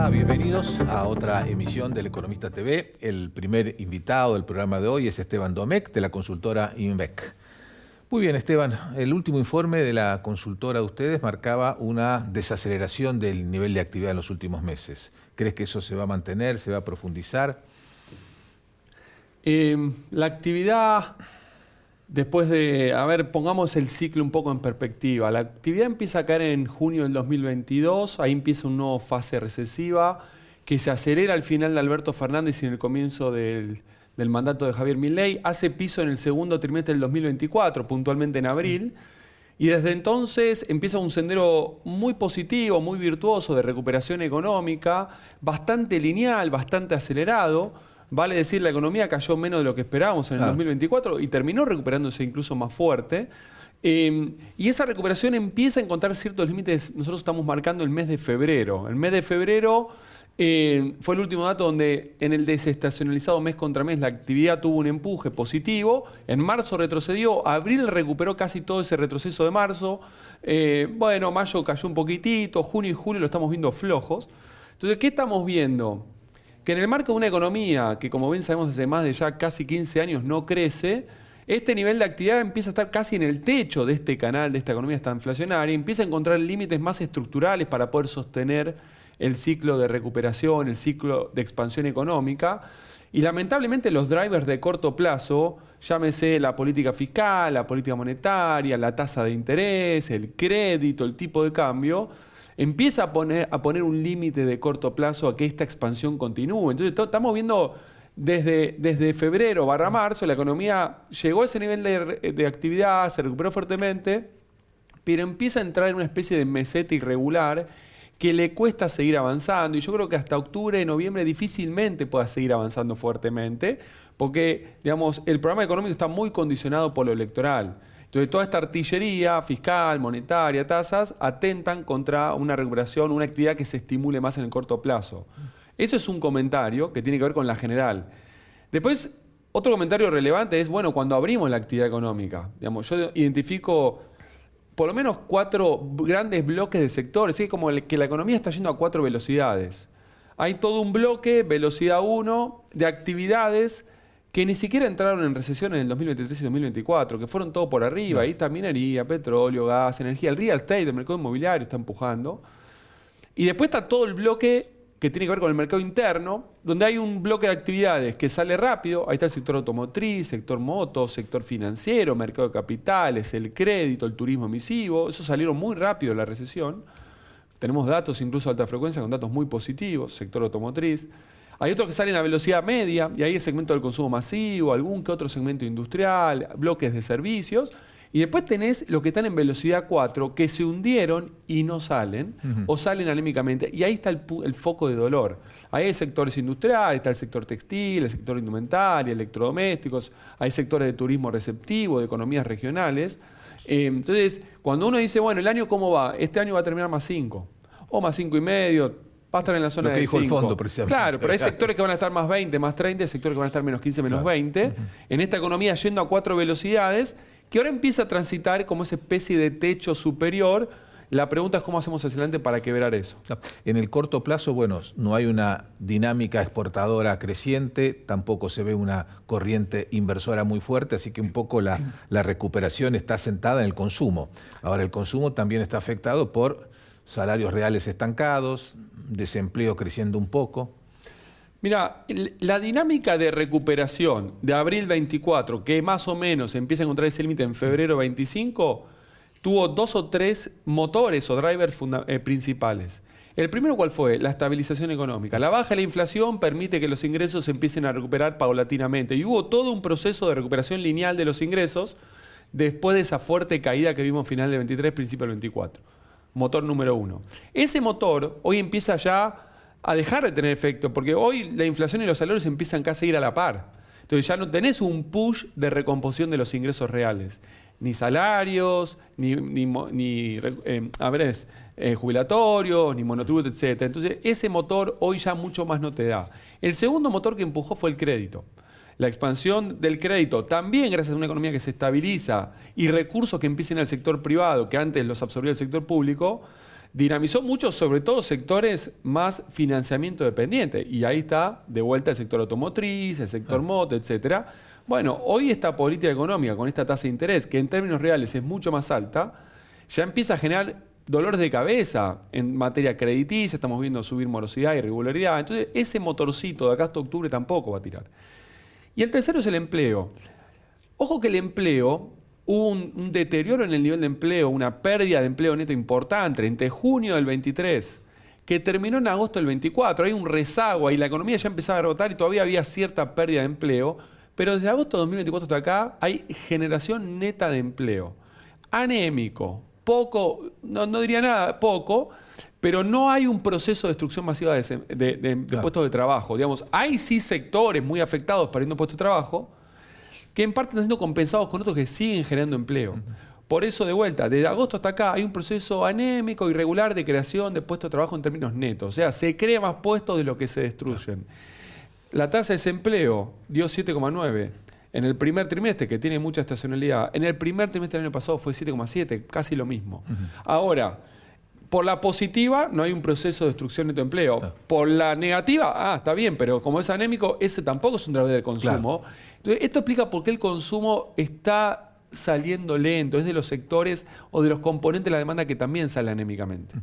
Hola, bienvenidos a otra emisión del Economista TV. El primer invitado del programa de hoy es Esteban Domecq, de la consultora Invec. Muy bien, Esteban, el último informe de la consultora de ustedes marcaba una desaceleración del nivel de actividad en los últimos meses. ¿Crees que eso se va a mantener, se va a profundizar? La actividad, después de, pongamos el ciclo un poco en perspectiva. La actividad empieza a caer en junio del 2022, ahí empieza una nueva fase recesiva que se acelera al final de Alberto Fernández y en el comienzo del mandato de Javier Milei, hace piso en el segundo trimestre del 2024, puntualmente en abril, y desde entonces empieza un sendero muy positivo, muy virtuoso de recuperación económica, bastante lineal, bastante acelerado. Vale decir, la economía cayó menos de lo que esperábamos en el 2024 y terminó recuperándose incluso más fuerte. Y esa recuperación empieza a encontrar ciertos límites. Nosotros estamos marcando el mes de febrero. El mes de febrero fue el último dato donde en el desestacionalizado mes contra mes la actividad tuvo un empuje positivo. En marzo retrocedió, abril recuperó casi todo ese retroceso de marzo. Mayo cayó un poquitito, junio y julio lo estamos viendo flojos. Entonces, ¿qué estamos viendo? Que en el marco de una economía que, como bien sabemos, hace más de ya casi 15 años no crece, este nivel de actividad empieza a estar casi en el techo de este canal, de esta economía esta inflacionaria, empieza a encontrar límites más estructurales para poder sostener el ciclo de recuperación, el ciclo de expansión económica. Y lamentablemente los drivers de corto plazo, llámese la política fiscal, la política monetaria, la tasa de interés, el crédito, el tipo de cambio, empieza a poner un límite de corto plazo a que esta expansión continúe. Entonces estamos viendo desde febrero / marzo, la economía llegó a ese nivel de actividad, se recuperó fuertemente, pero empieza a entrar en una especie de meseta irregular que le cuesta seguir avanzando. Y yo creo que hasta octubre, noviembre difícilmente pueda seguir avanzando fuertemente, porque digamos, el programa económico está muy condicionado por lo electoral. Entonces, toda esta artillería fiscal, monetaria, tasas, atentan contra una recuperación, una actividad que se estimule más en el corto plazo. Eso es un comentario que tiene que ver con la general. Después, otro comentario relevante es, cuando abrimos la actividad económica, digamos, yo identifico por lo menos 4 grandes bloques de sectores, ¿sí? Como que la economía está yendo a 4 velocidades. Hay todo un bloque, velocidad 1, de actividades que ni siquiera entraron en recesión en el 2023 y 2024, que fueron todo por arriba. Ahí está minería, petróleo, gas, energía. El real estate, el mercado inmobiliario está empujando. Y después está todo el bloque que tiene que ver con el mercado interno, donde hay un bloque de actividades que sale rápido. Ahí está el sector automotriz, sector motos, sector financiero, mercado de capitales, el crédito, el turismo emisivo. Esos salieron muy rápido de la recesión. Tenemos datos incluso de alta frecuencia con datos muy positivos, sector automotriz. Hay otros que salen a velocidad media, y ahí el segmento del consumo masivo, algún que otro segmento industrial, bloques de servicios. Y después tenés los que están en velocidad 4, que se hundieron y no salen, o salen anémicamente. Y ahí está el foco de dolor. Ahí hay sectores industriales, está el sector textil, el sector indumentaria, electrodomésticos, hay sectores de turismo receptivo, de economías regionales. Entonces, cuando uno dice, el año ¿cómo va? Este año va a terminar más 5, o más 5,5, va a estar en la zona de 5. Lo que dijo el fondo, precisamente. Claro, pero hay sectores que van a estar más 20, más 30, hay sectores que van a estar menos 15, menos 20. En esta economía yendo a 4 velocidades, que ahora empieza a transitar como esa especie de techo superior. La pregunta es cómo hacemos hacia adelante para quebrar eso. En el corto plazo, no hay una dinámica exportadora creciente, tampoco se ve una corriente inversora muy fuerte, así que un poco la recuperación está sentada en el consumo. Ahora, el consumo también está afectado por salarios reales estancados, desempleo creciendo un poco. Mira, la dinámica de recuperación de abril 24, que más o menos empieza a encontrar ese límite en febrero 25, tuvo 2 o 3 motores o drivers principales. El primero, ¿cuál fue? La estabilización económica. La baja de la inflación permite que los ingresos se empiecen a recuperar paulatinamente. Y hubo todo un proceso de recuperación lineal de los ingresos después de esa fuerte caída que vimos final del 23, principio del 24. Motor número 1. Ese motor hoy empieza ya a dejar de tener efecto, porque hoy la inflación y los salarios empiezan casi a ir a la par. Entonces ya no tenés un push de recomposición de los ingresos reales. Ni salarios, ni jubilatorios, ni monotributo, etc. Entonces ese motor hoy ya mucho más no te da. El segundo motor que empujó fue el crédito. La expansión del crédito, también gracias a una economía que se estabiliza y recursos que empiecen al sector privado, que antes los absorbía el sector público, dinamizó mucho, sobre todo sectores más financiamiento dependiente. Y ahí está de vuelta el sector automotriz, el sector moto, etcétera. Bueno, hoy esta política económica con esta tasa de interés, que en términos reales es mucho más alta, ya empieza a generar dolores de cabeza en materia crediticia. Estamos viendo subir morosidad y irregularidad. Entonces, ese motorcito de acá hasta octubre tampoco va a tirar. Y el tercero es el empleo. Ojo que el empleo, hubo un deterioro en el nivel de empleo, una pérdida de empleo neto importante entre junio del 23, que terminó en agosto del 24. Hay un rezago ahí, la economía ya empezaba a rebotar y todavía había cierta pérdida de empleo, pero desde agosto de 2024 hasta acá hay generación neta de empleo. Anémico, poco, no diría nada, poco, pero no hay un proceso de destrucción masiva de puestos de trabajo. Digamos, hay sí sectores muy afectados perdiendo puestos de trabajo, que en parte están siendo compensados con otros que siguen generando empleo. Por eso, de vuelta, desde agosto hasta acá hay un proceso anémico, irregular de creación de puestos de trabajo en términos netos. O sea, se crea más puestos de lo que se destruyen. La tasa de desempleo dio 7,9 en el primer trimestre, que tiene mucha estacionalidad. En el primer trimestre del año pasado fue 7,7, casi lo mismo. Ahora, por la positiva no hay un proceso de destrucción neto de empleo. Por la negativa, está bien, pero como es anémico, ese tampoco es un driver del consumo. Entonces, esto explica por qué el consumo está saliendo lento, es de los sectores o de los componentes de la demanda que también sale anémicamente.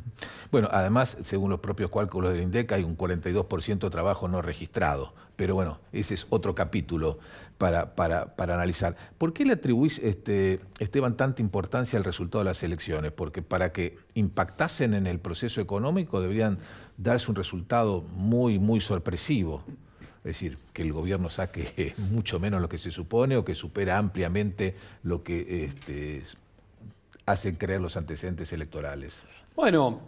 Bueno, además, según los propios cálculos del INDEC, hay un 42% de trabajo no registrado. Pero bueno, ese es otro capítulo para analizar. ¿Por qué le atribuís, Esteban, tanta importancia al resultado de las elecciones? Porque para que impactasen en el proceso económico deberían darse un resultado muy, muy sorpresivo. Es decir, que el gobierno saque mucho menos lo que se supone o que supera ampliamente lo que hacen creer los antecedentes electorales. Bueno,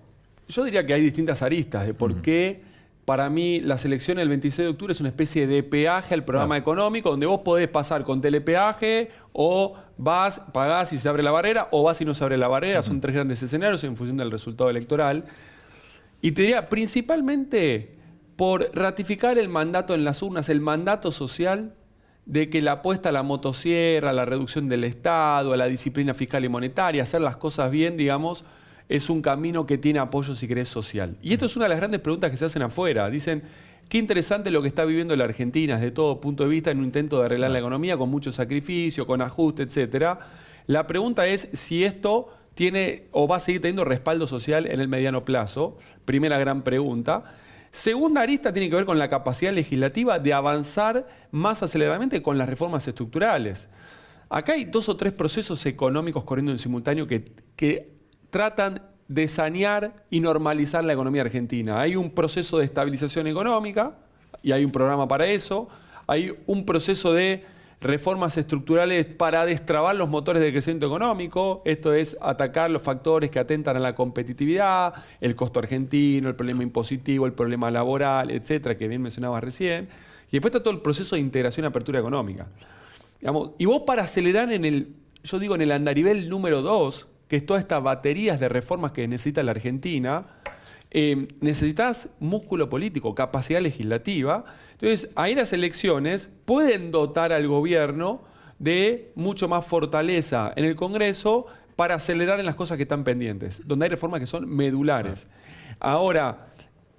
yo diría que hay distintas aristas de por qué para mí las elecciones del 26 de octubre es una especie de peaje al programa económico donde vos podés pasar con telepeaje o vas, pagás y se abre la barrera o vas y no se abre la barrera. Son tres grandes escenarios en función del resultado electoral. Y te diría, principalmente por ratificar el mandato en las urnas, el mandato social de que la apuesta a la motosierra, a la reducción del Estado, a la disciplina fiscal y monetaria, hacer las cosas bien, digamos, es un camino que tiene apoyo, si querés, social. Y esto es una de las grandes preguntas que se hacen afuera. Dicen, qué interesante lo que está viviendo la Argentina desde todo punto de vista en un intento de arreglar la economía con mucho sacrificio, con ajuste, etc. La pregunta es si esto tiene o va a seguir teniendo respaldo social en el mediano plazo. Primera gran pregunta. Segunda arista tiene que ver con la capacidad legislativa de avanzar más aceleradamente con las reformas estructurales. Acá hay 2 o 3 procesos económicos corriendo en simultáneo que tratan de sanear y normalizar la economía argentina. Hay un proceso de estabilización económica y hay un programa para eso. Hay un proceso de reformas estructurales para destrabar los motores del crecimiento económico. Esto es atacar los factores que atentan a la competitividad, el costo argentino, el problema impositivo, el problema laboral, etcétera, que bien mencionabas recién. Y después está todo el proceso de integración y apertura económica. Digamos, y vos para acelerar en el andarivel número 2, que es todas estas baterías de reformas que necesita la Argentina, necesitas músculo político, capacidad legislativa. Entonces, ahí las elecciones pueden dotar al gobierno de mucho más fortaleza en el Congreso para acelerar en las cosas que están pendientes, donde hay reformas que son medulares. Ahora,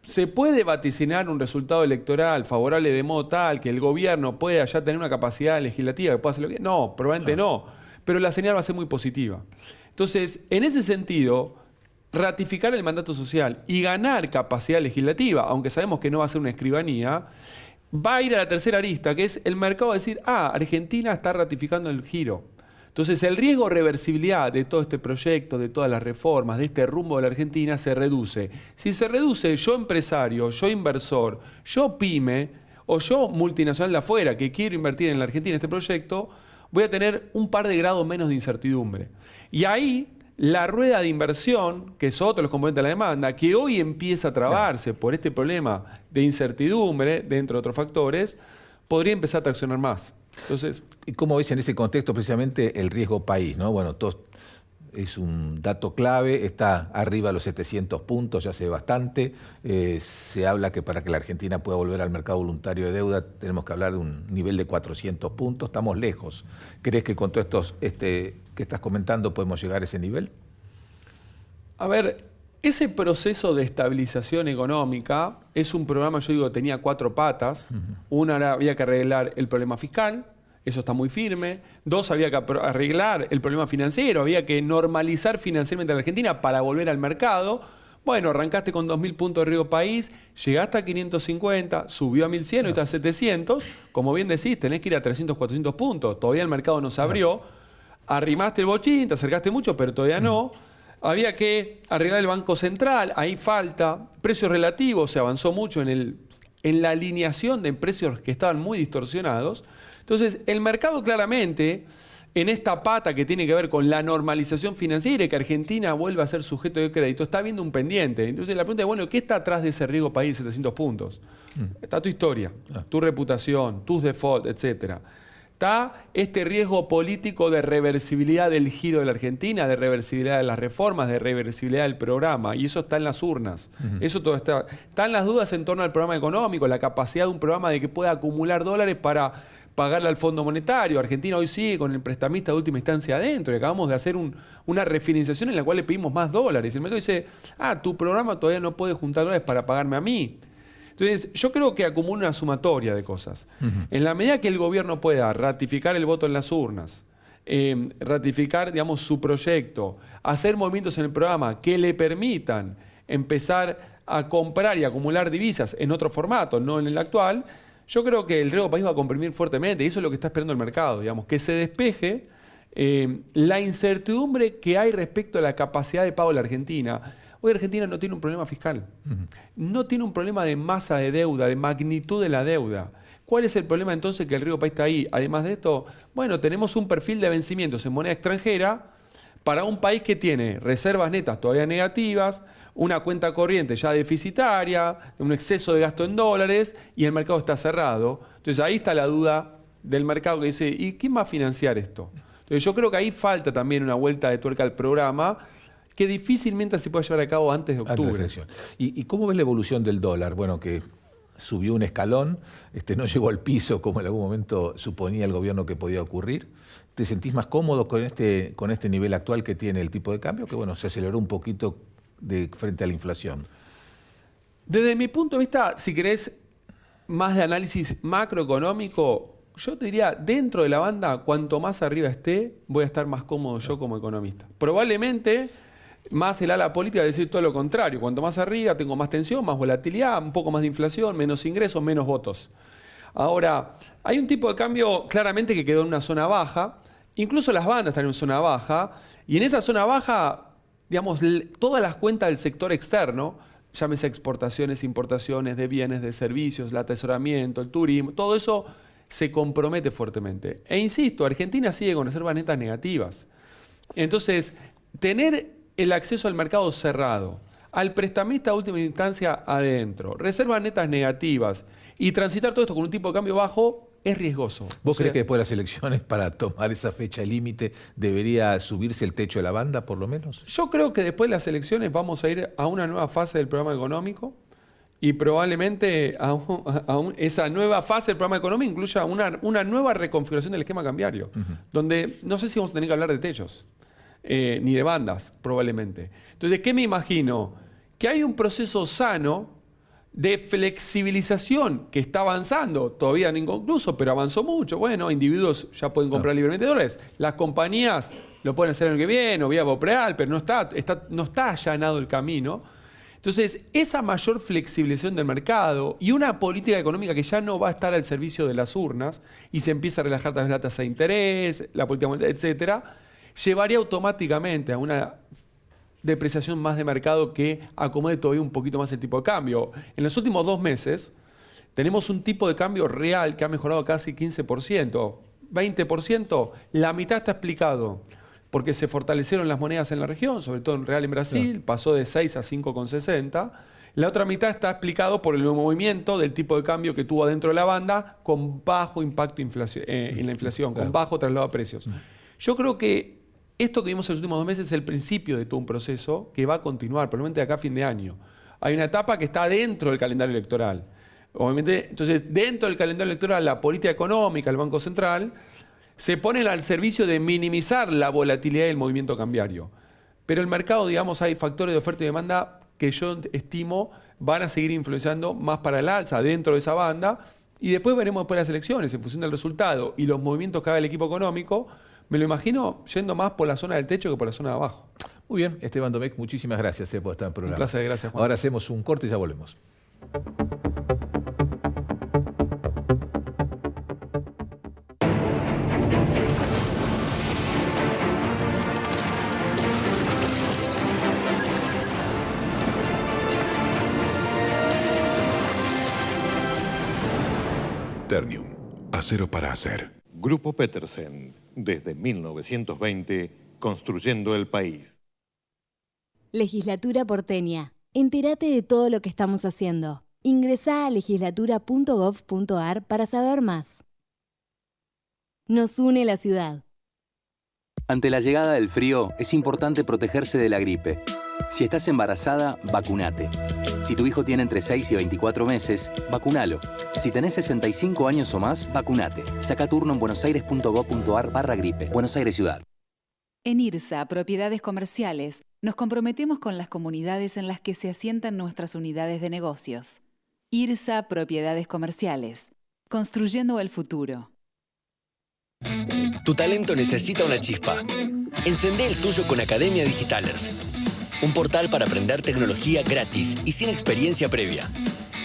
¿se puede vaticinar un resultado electoral favorable de modo tal que el gobierno pueda ya tener una capacidad legislativa que pueda hacer lo que... No, probablemente no, pero la señal va a ser muy positiva. Entonces, en ese sentido, ratificar el mandato social y ganar capacidad legislativa, aunque sabemos que no va a ser una escribanía, va a ir a la tercera arista, que es el mercado a decir, Argentina está ratificando el giro. Entonces el riesgo de reversibilidad de todo este proyecto, de todas las reformas, de este rumbo de la Argentina, se reduce. Si se reduce, yo empresario, yo inversor, yo pyme o yo multinacional de afuera que quiero invertir en la Argentina en este proyecto, voy a tener un par de grados menos de incertidumbre. Y ahí la rueda de inversión, que es otro de los componentes de la demanda, que hoy empieza a trabarse por este problema de incertidumbre, dentro de otros factores, podría empezar a traccionar más. Entonces, ¿y cómo ves en ese contexto precisamente el riesgo país, ¿no? Bueno, es un dato clave, está arriba de los 700 puntos, ya hace bastante. Se habla que para que la Argentina pueda volver al mercado voluntario de deuda tenemos que hablar de un nivel de 400 puntos, estamos lejos. ¿Crees que con todos estos que estás comentando podemos llegar a ese nivel? A ver, Ese proceso de estabilización económica es un programa, yo digo, tenía 4 patas. Una era, había que arreglar el problema fiscal, eso está muy firme. 2, había que arreglar el problema financiero, había que normalizar financieramente a la Argentina para volver al mercado. Bueno, arrancaste con 2.000 puntos de riesgo país, llegaste a 550, subió a 1.100, hoy está a 700. Como bien decís, tenés que ir a 300, 400 puntos. Todavía el mercado no se abrió. Arrimaste el bochín, te acercaste mucho, pero todavía no. Había que arreglar el Banco Central, ahí falta. Precios relativos, se avanzó mucho en la alineación de precios que estaban muy distorsionados. Entonces, el mercado claramente, en esta pata que tiene que ver con la normalización financiera y que Argentina vuelva a ser sujeto de crédito, está viendo un pendiente. Entonces, la pregunta es, bueno, ¿qué está atrás de ese riesgo país de 700 puntos? Está tu historia, tu reputación, tus defaults, etcétera. Está este riesgo político de reversibilidad del giro de la Argentina, de reversibilidad de las reformas, de reversibilidad del programa, y eso está en las urnas. Eso todo está. Están las dudas en torno al programa económico, la capacidad de un programa de que pueda acumular dólares para pagarle al Fondo Monetario. Argentina hoy sigue con el prestamista de última instancia adentro y acabamos de hacer una refinanciación en la cual le pedimos más dólares. El mercado dice, tu programa todavía no puede juntar dólares para pagarme a mí. Entonces, yo creo que acumula una sumatoria de cosas. En la medida que el gobierno pueda ratificar el voto en las urnas, ratificar, digamos, su proyecto, hacer movimientos en el programa que le permitan empezar a comprar y acumular divisas en otro formato, no en el actual, yo creo que el riesgo país va a comprimir fuertemente y eso es lo que está esperando el mercado, digamos, que se despeje la incertidumbre que hay respecto a la capacidad de pago de la Argentina. Hoy Argentina no tiene un problema fiscal, no tiene un problema de masa de deuda, de magnitud de la deuda. ¿Cuál es el problema entonces que el riesgo país está ahí? Además de esto, bueno, tenemos un perfil de vencimientos en moneda extranjera para un país que tiene reservas netas todavía negativas, una cuenta corriente ya deficitaria, un exceso de gasto en dólares y el mercado está cerrado. Entonces ahí está la duda del mercado que dice, ¿y quién va a financiar esto? Entonces yo creo que ahí falta también una vuelta de tuerca al programa que difícilmente se puede llevar a cabo antes de octubre. ¿Y cómo ves la evolución del dólar? Bueno, que subió un escalón, no llegó al piso como en algún momento suponía el gobierno que podía ocurrir. ¿Te sentís más cómodo con este nivel actual que tiene el tipo de cambio? Que bueno, se aceleró un poquito frente a la inflación. Desde mi punto de vista, si querés más de análisis macroeconómico, yo te diría, dentro de la banda, cuanto más arriba esté, voy a estar más cómodo yo como economista. Probablemente más el ala política va a decir todo lo contrario. Cuanto más arriba tengo más tensión, más volatilidad, un poco más de inflación, menos ingresos, menos votos. Ahora, hay un tipo de cambio claramente que quedó en una zona baja. Incluso las bandas están en una zona baja. Y en esa zona baja, digamos, todas las cuentas del sector externo, llámese exportaciones, importaciones de bienes, de servicios, el atesoramiento, el turismo, todo eso se compromete fuertemente. E insisto, Argentina sigue con reservas netas negativas. Entonces, tener el acceso al mercado cerrado, al prestamista de última instancia adentro, reservas netas negativas y transitar todo esto con un tipo de cambio bajo es riesgoso. ¿Vos creés que después de las elecciones, para tomar esa fecha límite, debería subirse el techo de la banda, por lo menos? Yo creo que después de las elecciones vamos a ir a una nueva fase del programa económico y probablemente esa nueva fase del programa económico incluya una nueva reconfiguración del esquema cambiario, donde no sé si vamos a tener que hablar de techos. Ni de bandas, probablemente. Entonces, ¿qué me imagino? Que hay un proceso sano de flexibilización que está avanzando, todavía no inconcluso, pero avanzó mucho. Bueno, individuos ya pueden comprar libremente dólares. Las compañías lo pueden hacer el año que viene o vía Bopreal, pero no está allanado el camino. Entonces, esa mayor flexibilización del mercado y una política económica que ya no va a estar al servicio de las urnas y se empieza a relajar tal vez la tasa de interés, la política monetaria, etcétera, llevaría automáticamente a una depreciación más de mercado que acomode todavía un poquito más el tipo de cambio. En los últimos 2 meses tenemos un tipo de cambio real que ha mejorado casi 15%, 20%. La mitad está explicado porque se fortalecieron las monedas en la región, sobre todo en real en Brasil, pasó de 6 a 5,60. La otra mitad está explicado por el movimiento del tipo de cambio que tuvo adentro de la banda con bajo impacto en la inflación, con bajo traslado a precios. Yo creo que esto que vimos en los últimos 2 meses es el principio de todo un proceso que va a continuar, probablemente de acá a fin de año. Hay una etapa que está dentro del calendario electoral. Obviamente, entonces, dentro del calendario electoral, la política económica, el Banco Central, se ponen al servicio de minimizar la volatilidad del movimiento cambiario. Pero el mercado, digamos, hay factores de oferta y demanda que yo estimo van a seguir influenciando más para el alza dentro de esa banda. Y después veremos después las elecciones, en función del resultado y los movimientos que haga el equipo económico, me lo imagino yendo más por la zona del techo que por la zona de abajo. Muy bien, Esteban Domecq, muchísimas gracias por estar en el programa. Un placer, gracias, Juan. Ahora hacemos un corte y ya volvemos. Ternium, acero para hacer. Grupo Petersen, desde 1920, construyendo el país. Legislatura porteña. Entérate de todo lo que estamos haciendo. Ingresá a legislatura.gov.ar para saber más. Nos une la ciudad. Ante la llegada del frío, es importante protegerse de la gripe. Si estás embarazada, vacunate. Si tu hijo tiene entre 6 y 24 meses, vacunalo. Si tenés 65 años o más, vacunate. Saca turno en buenosaires.gov.ar/gripe. Buenos Aires Ciudad. En IRSA, Propiedades Comerciales, nos comprometemos con las comunidades en las que se asientan nuestras unidades de negocios. IRSA Propiedades Comerciales, construyendo el futuro. Tu talento necesita una chispa. Encendé el tuyo con Academia Digitalers. Un portal para aprender tecnología gratis y sin experiencia previa.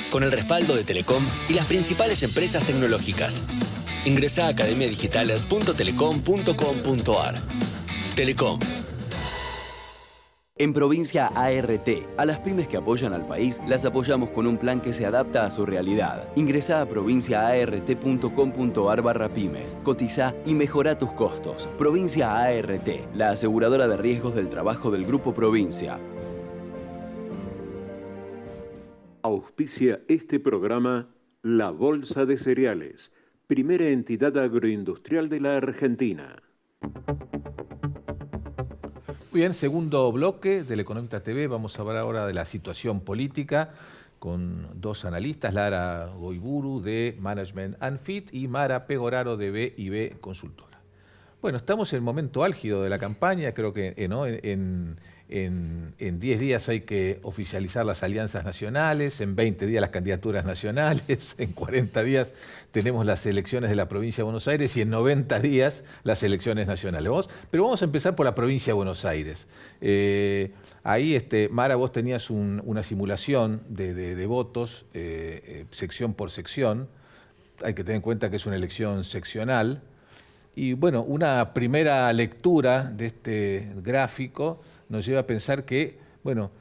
Con el respaldo de Telecom y las principales empresas tecnológicas. Ingresá a academiadigitalers.telecom.com.ar. Telecom. En Provincia ART, a las pymes que apoyan al país, las apoyamos con un plan que se adapta a su realidad. Ingresá a provinciaart.com.ar/pymes, cotizá y mejorá tus costos. Provincia ART, la aseguradora de riesgos del trabajo del Grupo Provincia. Auspicia este programa La Bolsa de Cereales, primera entidad agroindustrial de la Argentina. Muy bien, segundo bloque del Economista TV. Vamos a hablar ahora de la situación política con dos analistas, Lara Goiburu de Management and Fit y Mara Pegoraro de B&B Consultora. Bueno, estamos en el momento álgido de la campaña, creo que ¿no? en 10 días hay que oficializar las alianzas nacionales, en 20 días las candidaturas nacionales, en 40 días tenemos las elecciones de la provincia de Buenos Aires y en 90 días las elecciones nacionales. Pero vamos a empezar por la provincia de Buenos Aires. Ahí, Mara, vos tenías una simulación de votos, sección por sección. Hay que tener en cuenta que es una elección seccional. Y bueno, una primera lectura de este gráfico nos lleva a pensar que, bueno,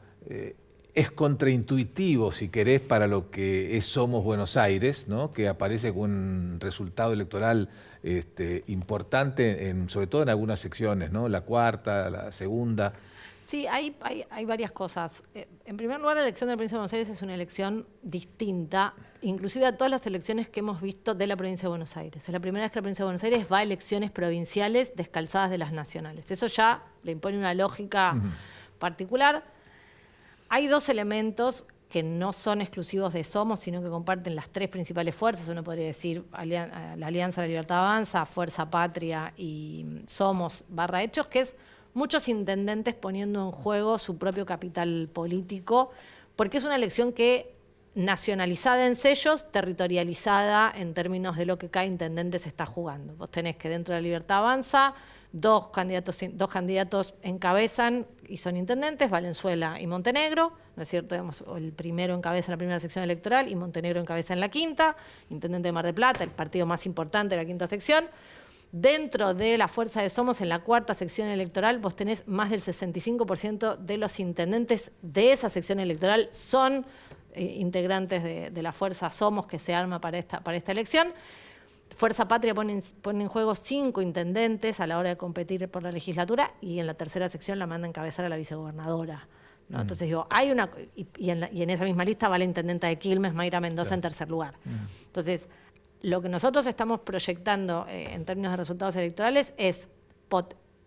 es contraintuitivo, si querés, para lo que es Somos Buenos Aires, ¿no? Que aparece con un resultado electoral importante, sobre todo en algunas secciones, ¿no? La cuarta, la segunda. Sí, hay varias cosas. En primer lugar, la elección de la provincia de Buenos Aires es una elección distinta, inclusive a todas las elecciones que hemos visto de la provincia de Buenos Aires. Es la primera vez que la provincia de Buenos Aires va a elecciones provinciales descalzadas de las nacionales. Eso ya le impone una lógica particular. Hay dos elementos que no son exclusivos de Somos, sino que comparten las tres principales fuerzas. Uno podría decir la Alianza de la Libertad Avanza, Fuerza Patria y Somos / Hechos, que es muchos intendentes poniendo en juego su propio capital político, porque es una elección que, nacionalizada en sellos, territorializada en términos de lo que cada intendente se está jugando. Vos tenés que dentro de la Libertad Avanza, dos candidatos encabezan y son intendentes, Valenzuela y Montenegro, ¿no es cierto? Digamos, el primero encabeza en la primera sección electoral y Montenegro encabeza en la quinta, intendente de Mar del Plata, el partido más importante de la quinta sección. Dentro de la fuerza de Somos, en la cuarta sección electoral, vos tenés más del 65% de los intendentes de esa sección electoral son integrantes de la fuerza Somos que se arma para esta elección. Fuerza Patria pone en juego 5 intendentes a la hora de competir por la legislatura y en la tercera sección la manda a encabezar a la vicegobernadora, ¿no? Entonces digo, hay una... Y en esa misma lista va la intendenta de Quilmes, Mayra Mendoza, en tercer lugar. Entonces, lo que nosotros estamos proyectando en términos de resultados electorales es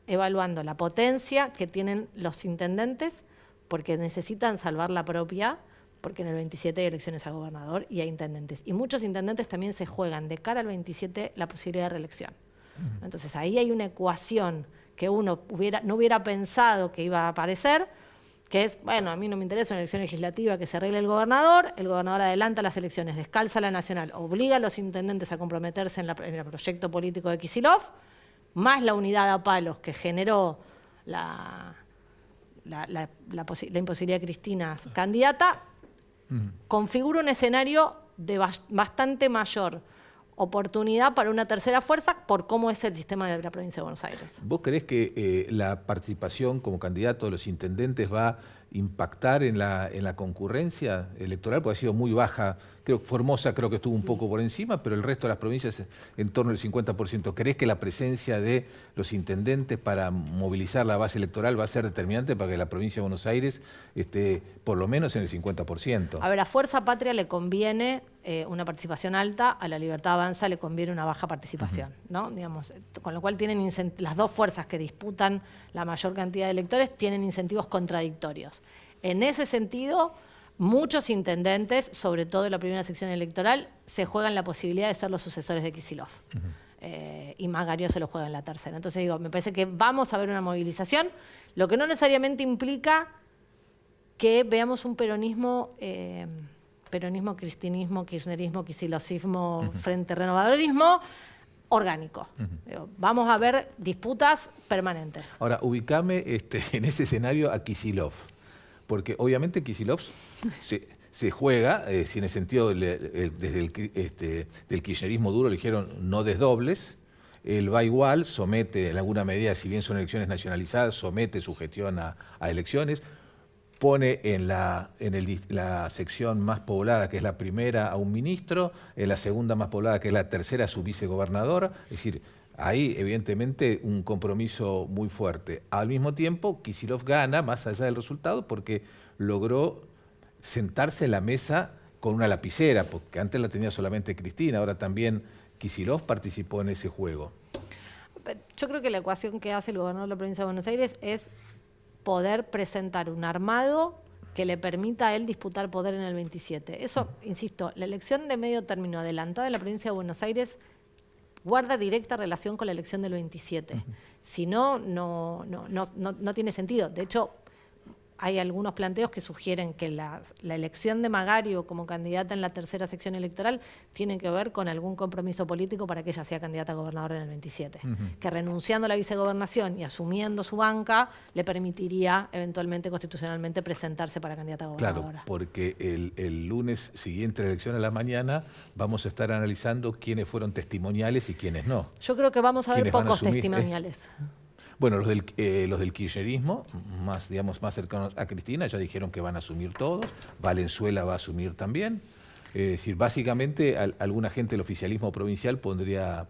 evaluando la potencia que tienen los intendentes porque necesitan salvar la propia, porque en el 27 hay elecciones a gobernador y a intendentes. Y muchos intendentes también se juegan de cara al 27 la posibilidad de reelección. Entonces ahí hay una ecuación que uno no hubiera pensado que iba a aparecer, que es, bueno, a mí no me interesa una elección legislativa, que se arregle el gobernador adelanta las elecciones, descalza la nacional, obliga a los intendentes a comprometerse en el proyecto político de Kicillof, más la unidad a palos que generó la imposibilidad de Cristina candidata, configura un escenario de bastante mayor oportunidad para una tercera fuerza por cómo es el sistema de la provincia de Buenos Aires. ¿Vos creés que la participación como candidato de los intendentes va a impactar en la concurrencia electoral? Porque ha sido muy baja. Formosa creo que estuvo un poco por encima, pero el resto de las provincias en torno al 50%. ¿Creés que la presencia de los intendentes para movilizar la base electoral va a ser determinante para que la provincia de Buenos Aires esté por lo menos en el 50%? A ver, a Fuerza Patria le conviene una participación alta, a la Libertad Avanza le conviene una baja participación, ¿no? Digamos, con lo cual tienen las dos fuerzas que disputan la mayor cantidad de electores tienen incentivos contradictorios. En ese sentido, muchos intendentes, sobre todo en la primera sección electoral, se juegan la posibilidad de ser los sucesores de Kicillof. Y Magario se lo juega en la tercera. Entonces digo, me parece que vamos a ver una movilización, lo que no necesariamente implica que veamos un peronismo, cristinismo, kirchnerismo, kicillocismo, frente renovadorismo, orgánico. Vamos a ver disputas permanentes. Ahora, ubicame en ese escenario a Kicillof. Porque obviamente Kicillof se juega, si en el sentido desde del kirchnerismo duro le dijeron no desdobles, él va igual, somete en alguna medida, si bien son elecciones nacionalizadas, somete su gestión a elecciones, pone en la sección más poblada, que es la primera, a un ministro, en la segunda más poblada, que es la tercera, a su vicegobernador, es decir, hay evidentemente un compromiso muy fuerte. Al mismo tiempo, Kicillof gana, más allá del resultado, porque logró sentarse en la mesa con una lapicera, porque antes la tenía solamente Cristina, ahora también Kicillof participó en ese juego. Yo creo que la ecuación que hace el gobernador de la provincia de Buenos Aires es poder presentar un armado que le permita a él disputar poder en el 27. Eso, insisto, la elección de medio término adelantada en la provincia de Buenos Aires guarda directa relación con la elección del 27. Si no, no tiene sentido. De hecho, hay algunos planteos que sugieren que la elección de Magario como candidata en la tercera sección electoral tiene que ver con algún compromiso político para que ella sea candidata a gobernadora en el 27. Que renunciando a la vicegobernación y asumiendo su banca, le permitiría eventualmente constitucionalmente presentarse para candidata a gobernadora. Claro, porque el lunes siguiente a la elección a la mañana vamos a estar analizando quiénes fueron testimoniales y quiénes no. Yo creo que vamos a ver pocos testimoniales. Bueno, los del kirchnerismo, más cercanos a Cristina, ya dijeron que van a asumir todos. Valenzuela va a asumir también. Es decir, básicamente alguna gente del oficialismo provincial podría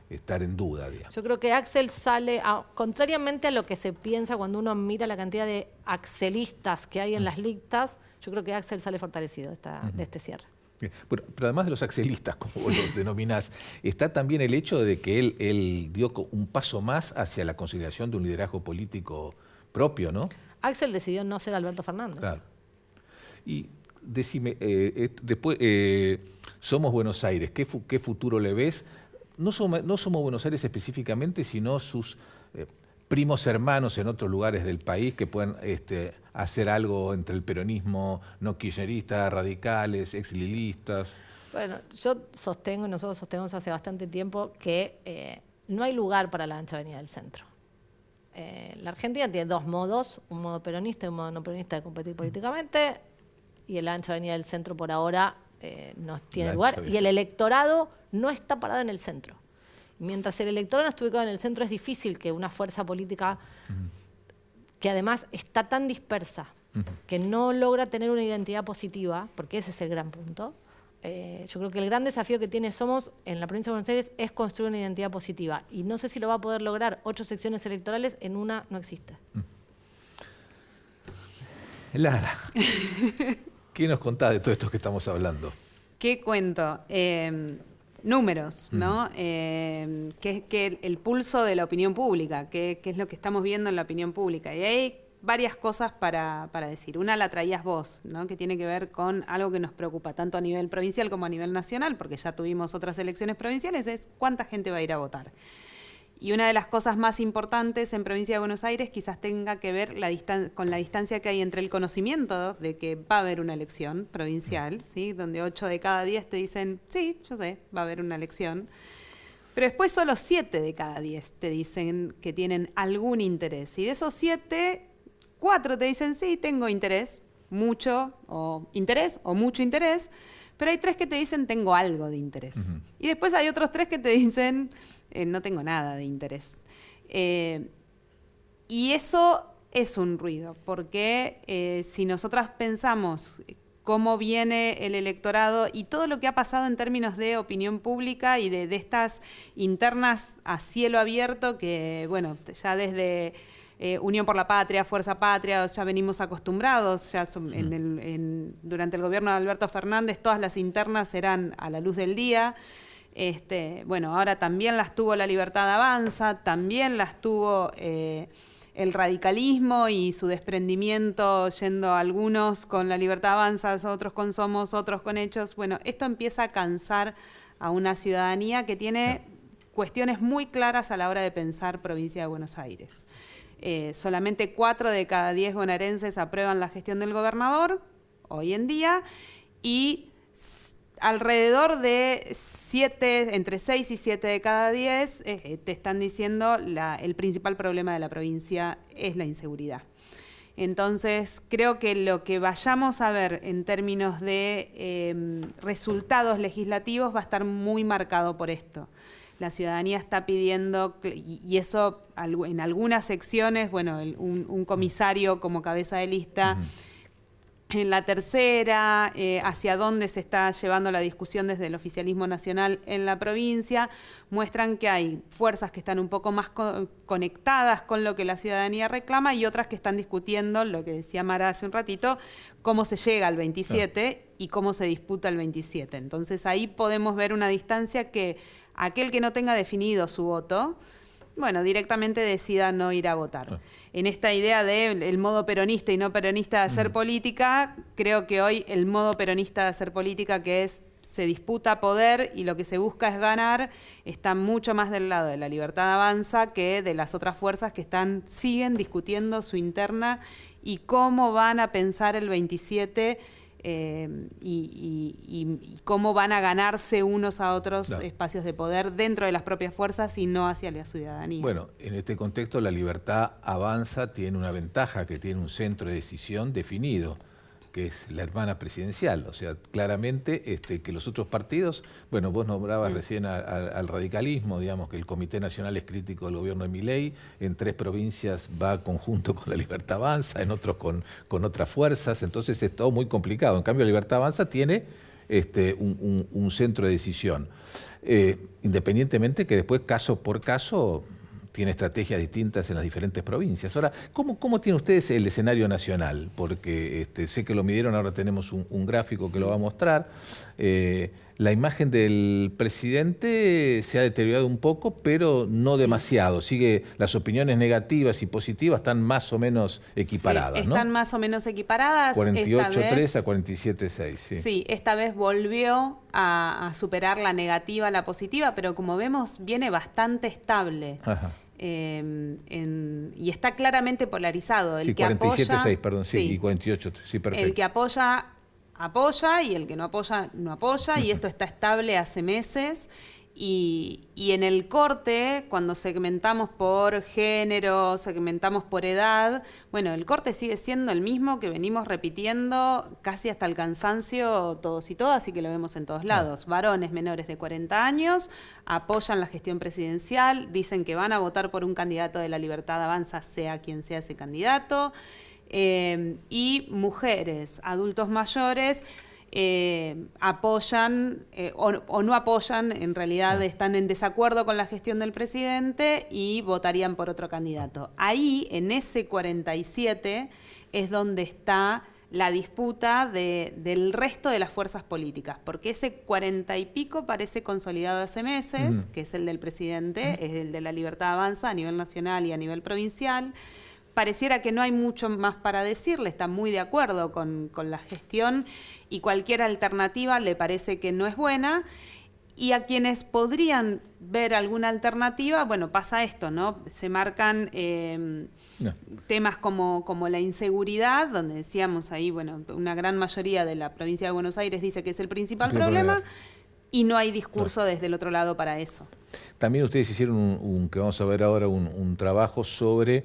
estar en duda, digamos. Yo creo que Axel sale, contrariamente a lo que se piensa cuando uno mira la cantidad de axelistas que hay en las listas, yo creo que Axel sale fortalecido de este cierre. Pero además de los axelistas, como vos los denominás, está también el hecho de que él dio un paso más hacia la consideración de un liderazgo político propio, ¿no? Axel decidió no ser Alberto Fernández. Claro. Y decime, después, Somos Buenos Aires, ¿qué futuro le ves? No somos Buenos Aires específicamente, sino sus primos hermanos en otros lugares del país que puedan hacer algo entre el peronismo no kirchnerista, radicales, exlilistas. Bueno, yo sostengo, y nosotros sostenemos hace bastante tiempo, que no hay lugar para la ancha avenida del centro. La Argentina tiene dos modos, un modo peronista y un modo no peronista de competir políticamente, y el ancha avenida del centro por ahora no tiene lugar, y el electorado no está parado en el centro. Mientras el electorado no está ubicado en el centro, es difícil que una fuerza política que además está tan dispersa, que no logra tener una identidad positiva, porque ese es el gran punto. Yo creo que el gran desafío que tiene Somos en la provincia de Buenos Aires es construir una identidad positiva. Y no sé si lo va a poder lograr 8 secciones electorales, en una no existe. Lara, ¿qué nos contás de todo esto que estamos hablando? ¿Qué cuento? Números, ¿no? Que el pulso de la opinión pública, que es lo que estamos viendo en la opinión pública. Y hay varias cosas para decir. Una la traías vos, ¿no? Que tiene que ver con algo que nos preocupa tanto a nivel provincial como a nivel nacional, porque ya tuvimos otras elecciones provinciales, es cuánta gente va a ir a votar. Y una de las cosas más importantes en Provincia de Buenos Aires quizás tenga que ver con la distancia que hay entre el conocimiento de que va a haber una elección provincial, ¿sí? Donde 8 de cada 10 te dicen, sí, yo sé, va a haber una elección. Pero después solo 7 de cada 10 te dicen que tienen algún interés. Y de esos 7, 4 te dicen, sí, tengo interés, mucho o mucho interés. Pero hay 3 que te dicen, tengo algo de interés. Y después hay otros 3 que te dicen, no tengo nada de interés. Y eso es un ruido, porque si nosotras pensamos cómo viene el electorado y todo lo que ha pasado en términos de opinión pública y de estas internas a cielo abierto que, bueno, ya desde Unión por la Patria, Fuerza Patria, ya venimos acostumbrados, ya durante el gobierno de Alberto Fernández todas las internas eran a la luz del día. Bueno, ahora también las tuvo La Libertad Avanza, también las tuvo el radicalismo y su desprendimiento yendo algunos con La Libertad Avanza, otros con Somos, otros con Hechos. Bueno, esto empieza a cansar a una ciudadanía que tiene cuestiones muy claras a la hora de pensar Provincia de Buenos Aires. Solamente 4 de cada 10 bonaerenses aprueban la gestión del gobernador hoy en día y alrededor de 7, entre 6 y 7 de cada 10 te están diciendo el principal problema de la provincia es la inseguridad. Entonces, creo que lo que vayamos a ver en términos de resultados legislativos va a estar muy marcado por esto. La ciudadanía está pidiendo, y eso en algunas secciones, bueno, un comisario como cabeza de lista. En la tercera, hacia dónde se está llevando la discusión desde el oficialismo nacional en la provincia, muestran que hay fuerzas que están un poco más conectadas con lo que la ciudadanía reclama y otras que están discutiendo, lo que decía Mara hace un ratito, cómo se llega al 27 y cómo se disputa el 27. Entonces ahí podemos ver una distancia que aquel que no tenga definido su voto, bueno, directamente decida no ir a votar. En esta idea del modo peronista y no peronista de hacer política, creo que hoy el modo peronista de hacer política, que es se disputa poder y lo que se busca es ganar, está mucho más del lado de La Libertad Avanza que de las otras fuerzas que siguen discutiendo su interna y cómo van a pensar el 27 y cómo van a ganarse unos a otros espacios de poder dentro de las propias fuerzas y no hacia la ciudadanía. Bueno, en este contexto La Libertad Avanza tiene una ventaja, que tiene un centro de decisión definido, que es la hermana presidencial. O sea, claramente que los otros partidos, bueno, vos nombrabas recién al radicalismo, digamos que el Comité Nacional es crítico del gobierno de Milei, en 3 provincias va conjunto con La Libertad Avanza, en otros con otras fuerzas, entonces es todo muy complicado. En cambio, La Libertad Avanza tiene un centro de decisión, independientemente que después, caso por caso, tiene estrategias distintas en las diferentes provincias. Ahora, ¿cómo tienen ustedes el escenario nacional? Porque sé que lo midieron, ahora tenemos un gráfico que lo va a mostrar. La imagen del presidente se ha deteriorado un poco, pero no demasiado. Sigue, las opiniones negativas y positivas están más o menos equiparadas, ¿no? Están más o menos equiparadas. 48-3 a 47-6. Sí, esta vez volvió a superar la negativa a la positiva, pero como vemos viene bastante estable. Ajá. Y está claramente polarizado. El que 47-6, perdón, y 48, sí, perfecto. El que apoya y el que no apoya, no apoya, y esto está estable hace meses. Y en el corte, cuando segmentamos por género, segmentamos por edad, bueno, el corte sigue siendo el mismo que venimos repitiendo casi hasta el cansancio todos y todas, y que lo vemos en todos lados. Varones menores de 40 años apoyan la gestión presidencial, dicen que van a votar por un candidato de La Libertad Avanza, sea quien sea ese candidato. Y mujeres, adultos mayores, apoyan o no apoyan, en realidad están en desacuerdo con la gestión del presidente y votarían por otro candidato. Ahí, en ese 47, es donde está la disputa del resto de las fuerzas políticas, porque ese 40 y pico parece consolidado hace meses, que es el del presidente, es el de La Libertad Avanza a nivel nacional y a nivel provincial. Pareciera que no hay mucho más para decirle, está muy de acuerdo con la gestión y cualquier alternativa le parece que no es buena. Y a quienes podrían ver alguna alternativa, bueno, pasa esto, ¿no? Se marcan temas como la inseguridad, donde decíamos ahí, bueno, una gran mayoría de la provincia de Buenos Aires dice que es el principal problema, y no hay discurso desde el otro lado para eso. También ustedes hicieron que vamos a ver ahora, un trabajo sobre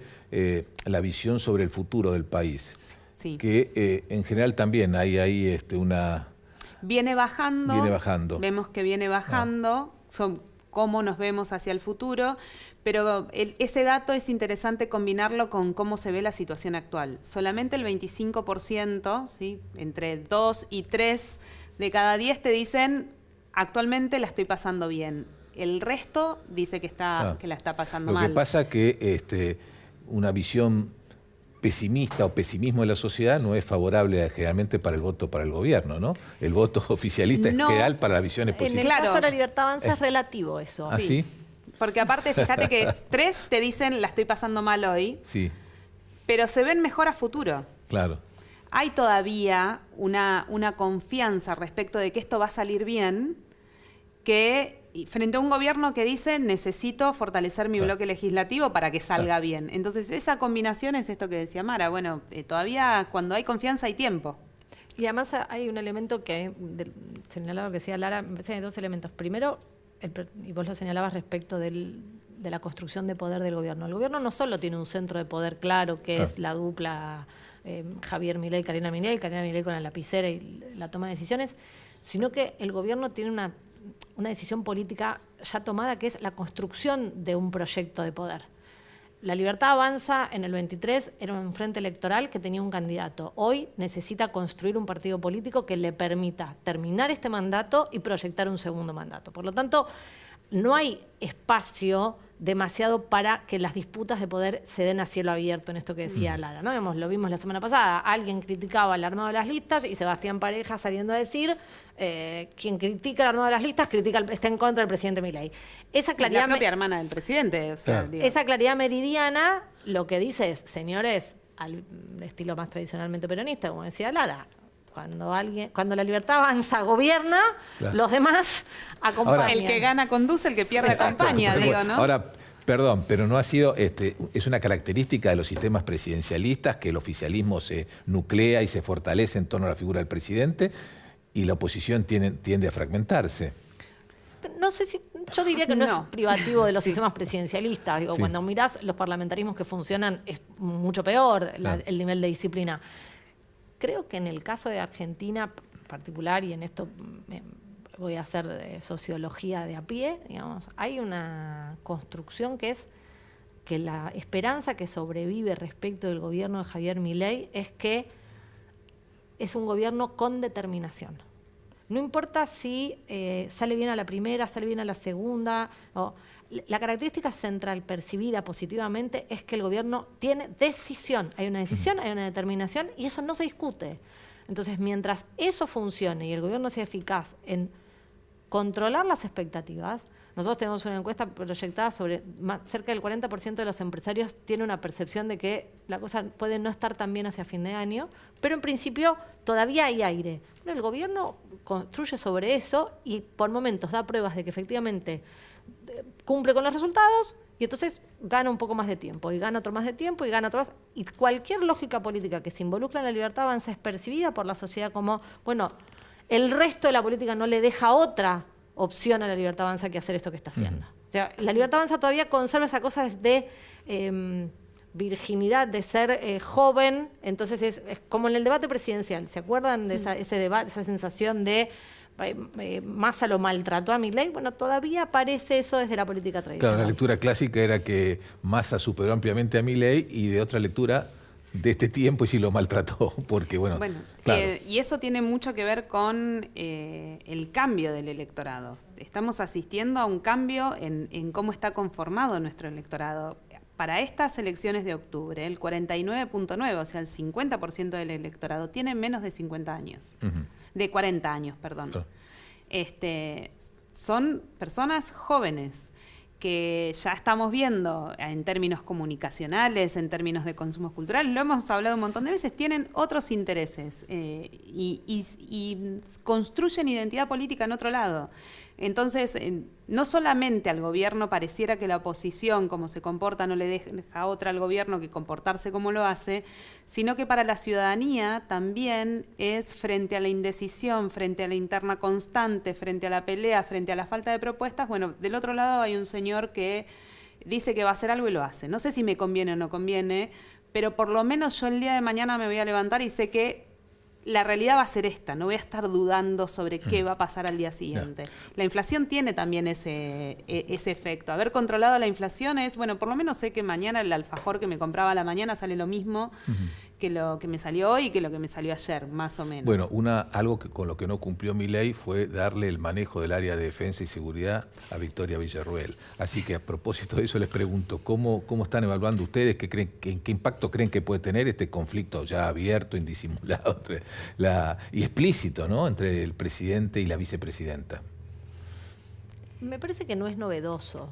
la visión sobre el futuro del país. Sí. Que en general también hay ahí una... Viene bajando. Viene bajando. Vemos que viene bajando. Son cómo nos vemos hacia el futuro, pero ese dato es interesante combinarlo con cómo se ve la situación actual. Solamente el 25%, ¿sí? Entre 2 y 3 de cada 10 te dicen, actualmente la estoy pasando bien. El resto dice que la está pasando mal. Lo que pasa que una visión pesimista o pesimismo de la sociedad no es favorable generalmente para el voto para el gobierno, ¿no? El voto oficialista No, es general para las visiones positivas. En el caso de la Libertad Avanza es relativo eso. ¿Ah, sí? Porque aparte, fíjate que 3 te dicen la estoy pasando mal hoy, Sí, pero se ven mejor a futuro. claro. Hay todavía una confianza respecto de que esto va a salir bien, que frente a un gobierno que dice necesito fortalecer mi bloque legislativo para que salga bien. Entonces esa combinación es esto que decía Mara, bueno, todavía cuando hay confianza hay tiempo. Y además hay un elemento que señalaba, que decía Lara, me parece que hay dos elementos. Primero, y vos lo señalabas respecto de la construcción de poder del gobierno. El gobierno no solo tiene un centro de poder claro, que es la dupla Javier Milei, Karina Milei con la lapicera y la toma de decisiones, sino que el gobierno tiene una decisión política ya tomada, que es la construcción de un proyecto de poder. La Libertad Avanza en el 23 era un frente electoral que tenía un candidato. Hoy necesita construir un partido político que le permita terminar este mandato y proyectar un segundo mandato. Por lo tanto, no hay espacio demasiado para que las disputas de poder se den a cielo abierto, en esto que decía Lara, ¿no? Lo vimos la semana pasada, alguien criticaba el armado de las listas y Sebastián Pareja saliendo a decir quien critica el armado de las listas está en contra del presidente Milei. Esa claridad, la propia hermana del presidente, o sea, esa claridad meridiana lo que dice es, señores, al estilo más tradicionalmente peronista, como decía Lara, cuando la Libertad Avanza gobierna, los demás acompañan. Ahora, el que gana conduce, el que pierde acompaña, digo, ¿no? Ahora, perdón, pero no ha sido, es una característica de los sistemas presidencialistas que el oficialismo se nuclea y se fortalece en torno a la figura del presidente y la oposición tiende a fragmentarse. No sé si, yo diría que no es privativo de los sistemas presidencialistas. Digo, cuando mirás los parlamentarismos que funcionan es mucho peor el nivel de disciplina. Creo que en el caso de Argentina en particular, y en esto voy a hacer sociología de a pie, digamos, hay una construcción que es que la esperanza que sobrevive respecto del gobierno de Javier Milei es que es un gobierno con determinación. No importa si sale bien a la primera, sale bien a la segunda. La característica central percibida positivamente es que el gobierno tiene decisión. Hay una decisión, hay una determinación y eso no se discute. Entonces, mientras eso funcione y el gobierno sea eficaz en controlar las expectativas, nosotros tenemos una encuesta proyectada sobre cerca del 40% de los empresarios tiene una percepción de que la cosa puede no estar tan bien hacia fin de año, pero en principio todavía hay aire. Pero el gobierno construye sobre eso y por momentos da pruebas de que efectivamente cumple con los resultados y entonces gana un poco más de tiempo, y gana otro más de tiempo, y gana otro más. Y cualquier lógica política que se involucra en la Libertad Avanza es percibida por la sociedad como, bueno, el resto de la política no le deja otra opción a la Libertad Avanza que hacer esto que está haciendo. O sea, la Libertad Avanza todavía conserva esa cosa de virginidad, de ser joven. Entonces es como en el debate presidencial. ¿Se acuerdan de ese debate, esa sensación de Massa lo maltrató a Milei? Bueno, todavía aparece eso desde la política tradicional. Claro, la lectura clásica era que Massa superó ampliamente a Milei, y de otra lectura de este tiempo y sí lo maltrató, porque bueno claro. Y eso tiene mucho que ver con el cambio del electorado. Estamos asistiendo a un cambio en cómo está conformado nuestro electorado. Para estas elecciones de octubre, el 49.9, o sea, el 50% del electorado tiene menos de 50 años. De 40 años, perdón. Claro. Son personas jóvenes que ya estamos viendo en términos comunicacionales, en términos de consumos culturales, lo hemos hablado un montón de veces, tienen otros intereses y construyen identidad política en otro lado. Entonces, no solamente al gobierno pareciera que la oposición, como se comporta, no le deja a otra al gobierno que comportarse como lo hace, sino que para la ciudadanía también es frente a la indecisión, frente a la interna constante, frente a la pelea, frente a la falta de propuestas. Bueno, del otro lado hay un señor que dice que va a hacer algo y lo hace. No sé si me conviene o no conviene, pero por lo menos yo el día de mañana me voy a levantar y sé que la realidad va a ser esta, no voy a estar dudando sobre qué va a pasar al día siguiente. La inflación tiene también ese efecto. Haber controlado la inflación es, bueno, por lo menos sé que mañana el alfajor que me compraba a la mañana sale lo mismo que lo que me salió hoy y que lo que me salió ayer, más o menos. Bueno, algo con lo que no cumplió Milei fue darle el manejo del área de defensa y seguridad a Victoria Villarruel. Así que a propósito de eso les pregunto, ¿cómo están evaluando ustedes? ¿Qué impacto creen que puede tener este conflicto ya abierto, indisimulado y explícito, ¿no?, entre el presidente y la vicepresidenta? Me parece que no es novedoso.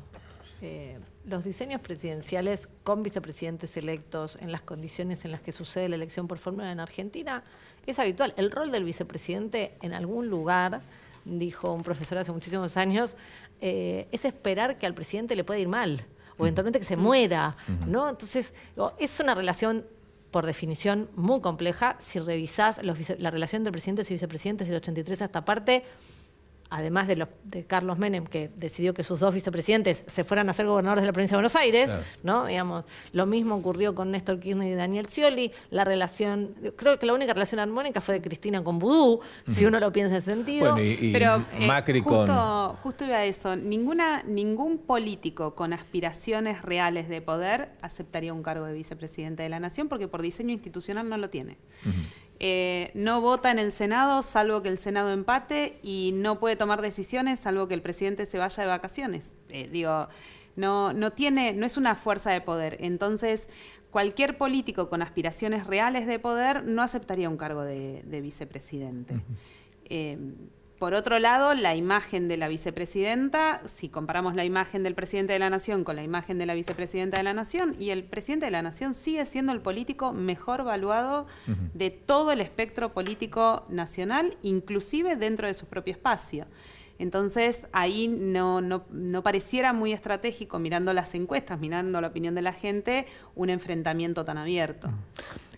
Los diseños presidenciales con vicepresidentes electos en las condiciones en las que sucede la elección por fórmula en Argentina es habitual. El rol del vicepresidente en algún lugar, dijo un profesor hace muchísimos años, es esperar que al presidente le pueda ir mal o eventualmente que se muera, ¿no? Entonces, es una relación por definición muy compleja. Si revisás la relación entre presidentes y vicepresidentes del 83 a esta parte, además de Carlos Menem, que decidió que sus dos vicepresidentes se fueran a ser gobernadores de la provincia de Buenos Aires, claro, ¿no? Digamos, lo mismo ocurrió con Néstor Kirchner y Daniel Scioli. La relación, creo que la única relación armónica fue de Cristina con Vudú, si uno lo piensa en ese sentido. Bueno, y pero Macri justo iba a eso. Ningún político con aspiraciones reales de poder aceptaría un cargo de vicepresidente de la Nación porque por diseño institucional no lo tiene. No vota en el Senado salvo que el Senado empate y no puede tomar decisiones salvo que el presidente se vaya de vacaciones. No es una fuerza de poder. Entonces, cualquier político con aspiraciones reales de poder no aceptaría un cargo de vicepresidente. Por otro lado, la imagen de la vicepresidenta, si comparamos la imagen del presidente de la Nación con la imagen de la vicepresidenta de la Nación, y el presidente de la Nación sigue siendo el político mejor valuado de todo el espectro político nacional, inclusive dentro de su propio espacio. Entonces, ahí no pareciera muy estratégico, mirando las encuestas, mirando la opinión de la gente, un enfrentamiento tan abierto.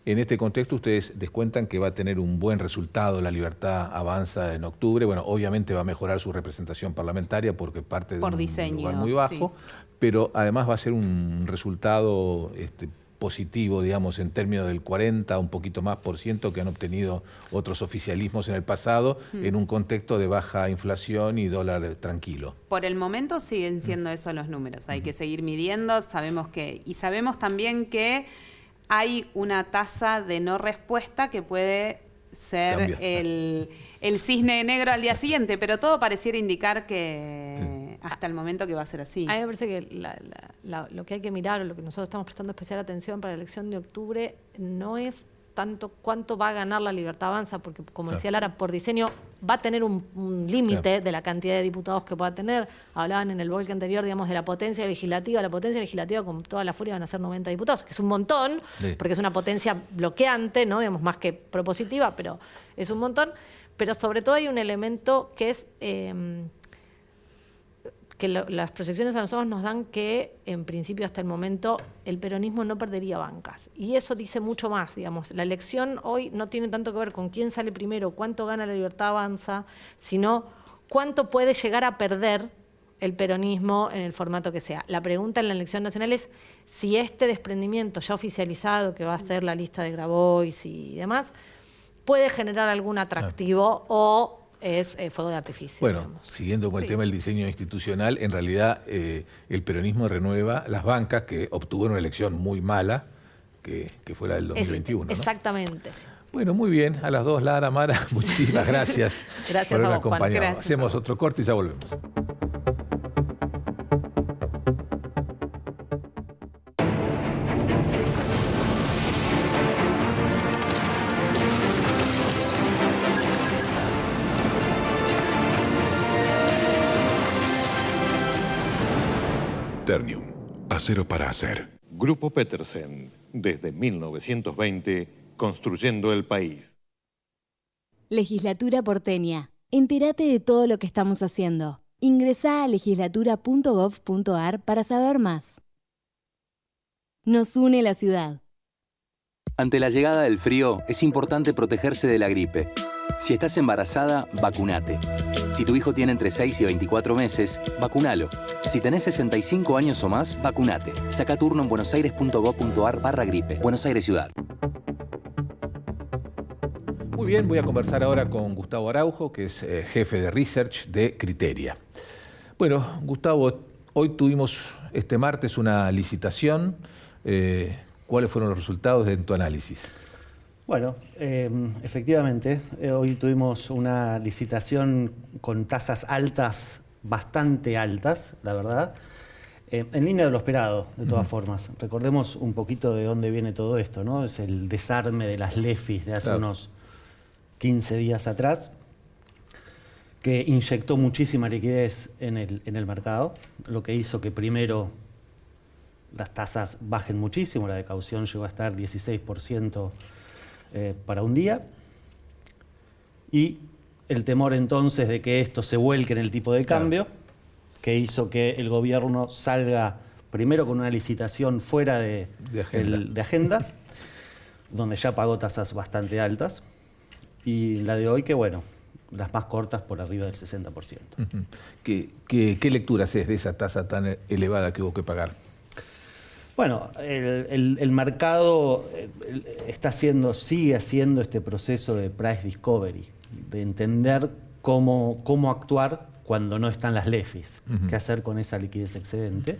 En este contexto, ustedes descuentan que va a tener un buen resultado La Libertad Avanza en octubre. Bueno, obviamente va a mejorar su representación parlamentaria porque parte de un lugar muy bajo, sí, pero además va a ser un resultado positivo, digamos, en términos del 40, un poquito más por ciento que han obtenido otros oficialismos en el pasado, en un contexto de baja inflación y dólar tranquilo. Por el momento siguen siendo esos los números. Hay que seguir midiendo, sabemos también que hay una tasa de no respuesta que puede ser el cisne negro al día siguiente, pero todo pareciera indicar que hasta el momento que va a ser así. A mí me parece que lo que hay que mirar, o lo que nosotros estamos prestando especial atención para la elección de octubre, no es tanto cuánto va a ganar La Libertad Avanza, porque como decía Lara, por diseño va a tener un límite de la cantidad de diputados que pueda tener. Hablaban en el bloque anterior, digamos, de la potencia legislativa. La potencia legislativa con toda la furia van a ser 90 diputados, que es un montón, porque es una potencia bloqueante, ¿no? Digamos, más que propositiva, pero es un montón. Pero sobre todo hay un elemento que es que las proyecciones a nosotros nos dan que, en principio, hasta el momento, el peronismo no perdería bancas. Y eso dice mucho más, digamos. La elección hoy no tiene tanto que ver con quién sale primero, cuánto gana La Libertad Avanza, sino cuánto puede llegar a perder el peronismo en el formato que sea. La pregunta en la elección nacional es si este desprendimiento ya oficializado, que va a ser la lista de Grabois y demás, puede generar algún atractivo o es fuego de artificio. Bueno, digamos. Siguiendo con el tema del diseño institucional, en realidad el peronismo renueva las bancas que obtuvieron una elección muy mala, que fue la del 2021. ¿no? Exactamente. Bueno, muy bien. A las dos, Lara, Mara, muchísimas gracias, gracias por haberme a vos, Juan. acompañado. Gracias. Hacemos otro corte y ya volvemos. Ternium, acero para hacer. Grupo Petersen, desde 1920, construyendo el país. Legislatura porteña. Entérate de todo lo que estamos haciendo. Ingresá a legislatura.gov.ar para saber más. Nos une la ciudad. Ante la llegada del frío, es importante protegerse de la gripe. Si estás embarazada, vacunate. Si tu hijo tiene entre 6 y 24 meses, vacunalo. Si tenés 65 años o más, vacunate. Saca turno en buenosaires.gov.ar/gripe. Buenos Aires Ciudad. Muy bien, voy a conversar ahora con Gustavo Araujo, que es jefe de Research de Criteria. Bueno, Gustavo, hoy tuvimos este martes una licitación. ¿Cuáles fueron los resultados de tu análisis? Bueno, efectivamente, hoy tuvimos una licitación con tasas altas, bastante altas, la verdad, en línea de lo esperado, de todas formas. Recordemos un poquito de dónde viene todo esto, ¿no? Es el desarme de las LEFIs de hace unos 15 días atrás, que inyectó muchísima liquidez en el mercado, lo que hizo que primero las tasas bajen muchísimo, la de caución llegó a estar 16% para un día, y el temor entonces de que esto se vuelque en el tipo de cambio, que hizo que el gobierno salga primero con una licitación fuera de agenda, donde ya pagó tasas bastante altas, y la de hoy que, bueno, las más cortas por arriba del 60%. ¿Qué lectura haces de esa tasa tan elevada que hubo que pagar? Bueno, el mercado sigue haciendo este proceso de price discovery, de entender cómo actuar cuando no están las LEFIs, qué hacer con esa liquidez excedente.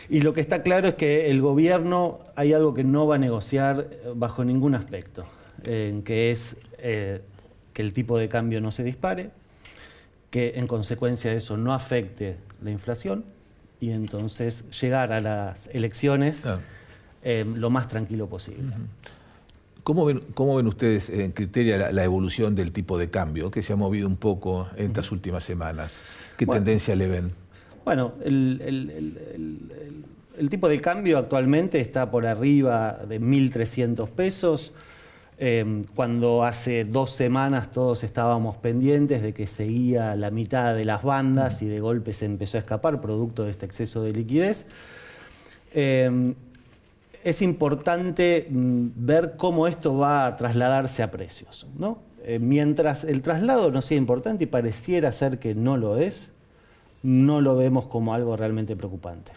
Y lo que está claro es que el gobierno hay algo que no va a negociar bajo ningún aspecto, que es que el tipo de cambio no se dispare, que en consecuencia de eso no afecte la inflación, y entonces llegar a las elecciones lo más tranquilo posible. ¿Cómo ven ustedes en Criteria la evolución del tipo de cambio, que se ha movido un poco en estas últimas semanas? ¿Qué tendencia le ven? Bueno, el tipo de cambio actualmente está por arriba de 1.300 pesos. Cuando hace 2 semanas todos estábamos pendientes de que seguía la mitad de las bandas y de golpe se empezó a escapar producto de este exceso de liquidez. Es importante ver cómo esto va a trasladarse a precios, ¿no? Mientras el traslado no sea importante y pareciera ser que no lo es, no lo vemos como algo realmente preocupante.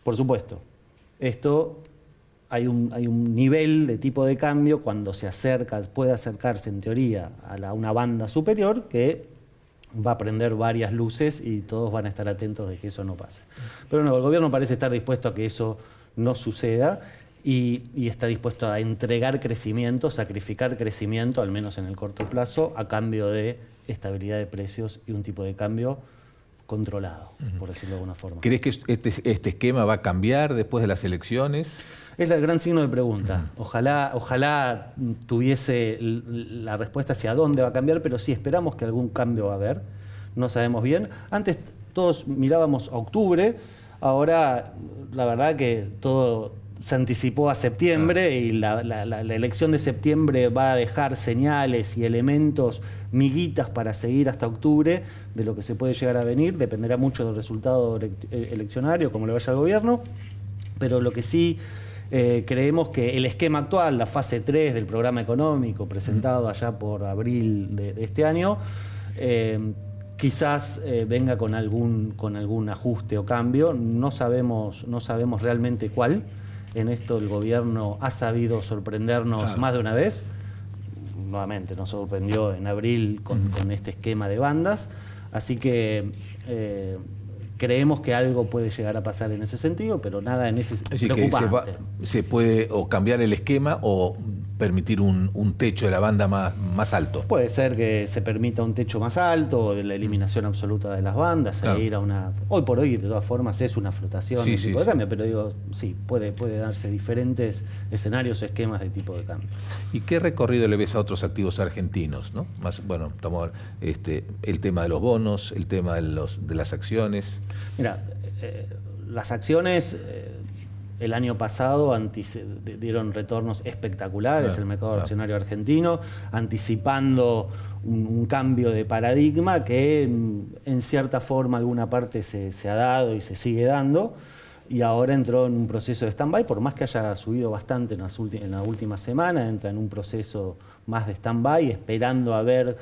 Por supuesto, esto... Hay un nivel de tipo de cambio cuando puede acercarse en teoría a una banda superior que va a prender varias luces y todos van a estar atentos de que eso no pase. Pero no, el gobierno parece estar dispuesto a que eso no suceda y está dispuesto a entregar crecimiento, sacrificar crecimiento, al menos en el corto plazo, a cambio de estabilidad de precios y un tipo de cambio controlado, por decirlo de alguna forma. ¿Crees que este esquema va a cambiar después de las elecciones? Es el gran signo de pregunta. Ojalá tuviese la respuesta hacia dónde va a cambiar, pero sí esperamos que algún cambio va a haber. No sabemos bien. Antes todos mirábamos a octubre, ahora la verdad que todo se anticipó a septiembre y la elección de septiembre va a dejar señales y elementos, miguitas para seguir hasta octubre de lo que se puede llegar a venir. Dependerá mucho del resultado eleccionario, cómo le vaya al gobierno, pero lo que sí creemos que el esquema actual, la fase 3 del programa económico presentado allá por abril de este año, quizás venga con algún ajuste o cambio. No sabemos realmente cuál. En esto el gobierno ha sabido sorprendernos más de una vez. Nuevamente nos sorprendió en abril con este esquema de bandas. Así que creemos que algo puede llegar a pasar en ese sentido, pero nada en ese preocupante. Se puede o cambiar el esquema o permitir un techo de la banda más alto. Puede ser que se permita un techo más alto, o de la eliminación absoluta de las bandas, e ir a una... Hoy por hoy, de todas formas, es una flotación de tipo de cambio, pero digo, sí, puede darse diferentes escenarios o esquemas de tipo de cambio. ¿Y qué recorrido le ves a otros activos argentinos, ¿no? Más, bueno, estamos el tema de los bonos, el tema de las acciones. Mira, las acciones el año pasado dieron retornos espectaculares, el mercado accionario argentino, anticipando un cambio de paradigma que en cierta forma alguna parte se ha dado y se sigue dando, y ahora entró en un proceso de stand-by, por más que haya subido bastante en la última semana, entra en un proceso más de stand-by, esperando a ver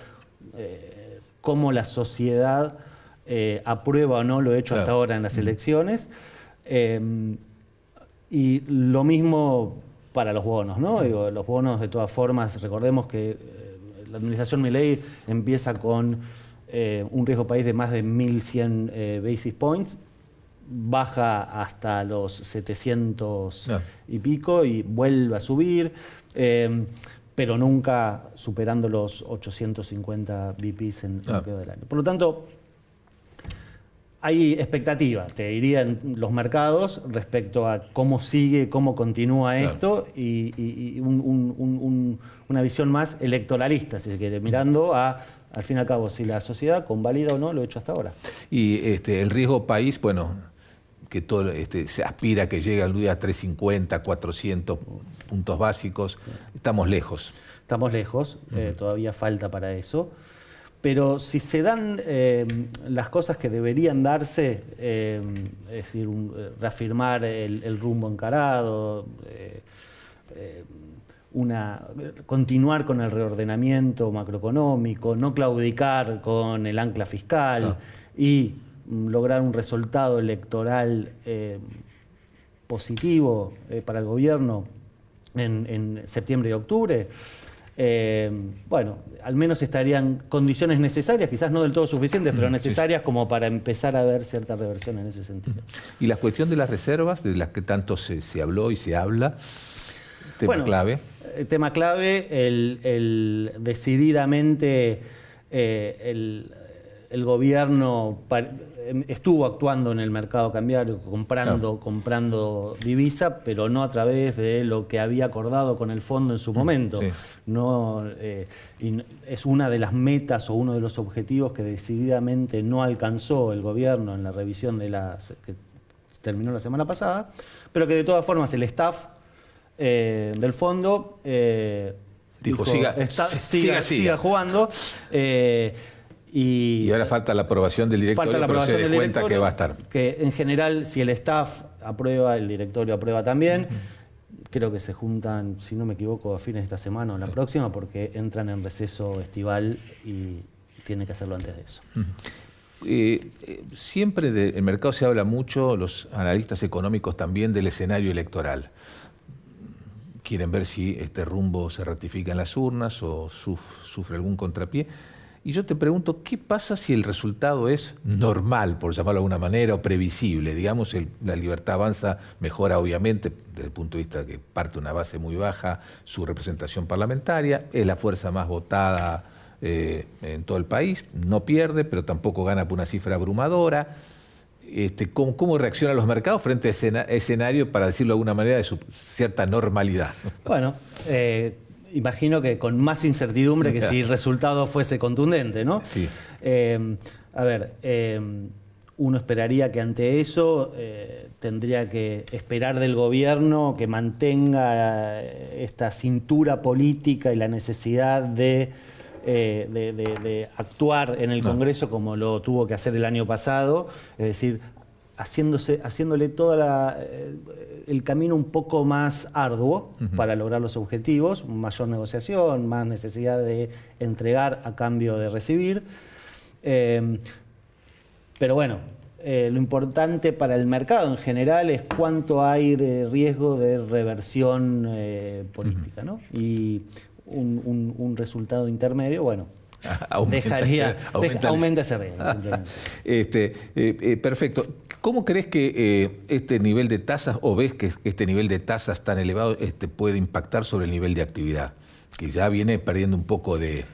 cómo la sociedad aprueba o no lo hecho hasta ahora en las elecciones. Y lo mismo para los bonos, ¿no? Digo, los bonos, de todas formas, recordemos que la administración Milei empieza con un riesgo país de más de 1.100 basis points, baja hasta los 700 y pico y vuelve a subir, pero nunca superando los 850 BPs en lo que va del año. Por lo tanto, hay expectativa, te diría, en los mercados respecto a cómo sigue, cómo continúa esto y una visión más electoralista, si se quiere, mirando al fin y al cabo, si la sociedad convalida o no lo hecho hasta ahora. Y el riesgo país, bueno, que todo se aspira a que llegue al día a 350, 400 puntos básicos, estamos lejos. Estamos lejos, todavía falta para eso. Pero si se dan las cosas que deberían darse, es decir, reafirmar el rumbo encarado, continuar con el reordenamiento macroeconómico, no claudicar con el ancla fiscal y lograr un resultado electoral positivo para el gobierno en septiembre y octubre, bueno, al menos estarían condiciones necesarias, quizás no del todo suficientes, pero necesarias como para empezar a ver cierta reversión en ese sentido. Y la cuestión de las reservas, de las que tanto se habló y se habla, tema clave. Tema clave, decididamente el gobierno estuvo actuando en el mercado cambiario, comprando divisa, pero no a través de lo que había acordado con el fondo en su momento. No, y es una de las metas o uno de los objetivos que decididamente no alcanzó el gobierno en la revisión que terminó la semana pasada, pero que de todas formas el staff del fondo dijo siga jugando. Y ahora falta la aprobación del directorio, pero se dé cuenta que va a estar. Que en general, si el staff aprueba, el directorio aprueba también. Creo que se juntan, si no me equivoco, a fines de esta semana o la próxima, porque entran en receso estival y tienen que hacerlo antes de eso. Siempre del mercado se habla mucho, los analistas económicos también, del escenario electoral. Quieren ver si este rumbo se ratifica en las urnas o sufre algún contrapié. Y yo te pregunto, ¿qué pasa si el resultado es normal, por llamarlo de alguna manera, o previsible? Digamos, la Libertad Avanza mejora, obviamente, desde el punto de vista de que parte de una base muy baja, su representación parlamentaria, es la fuerza más votada en todo el país, no pierde, pero tampoco gana por una cifra abrumadora. ¿Cómo reaccionan los mercados frente a ese escenario, para decirlo de alguna manera, de su cierta normalidad? Bueno, imagino que con más incertidumbre que si el resultado fuese contundente, ¿no? Sí. Uno esperaría que ante eso tendría que esperar del gobierno que mantenga esta cintura política y la necesidad de actuar en el Congreso como lo tuvo que hacer el año pasado, es decir, haciéndole todo el camino un poco más arduo para lograr los objetivos, mayor negociación, más necesidad de entregar a cambio de recibir. Pero bueno, lo importante para el mercado en general es cuánto hay de riesgo de reversión política, ¿no? Y un resultado intermedio, bueno, aumenta ese riesgo, simplemente. Perfecto. ¿Cómo crees que este nivel de tasas, o ves que este nivel de tasas tan elevado puede impactar sobre el nivel de actividad? Que ya viene perdiendo un poco de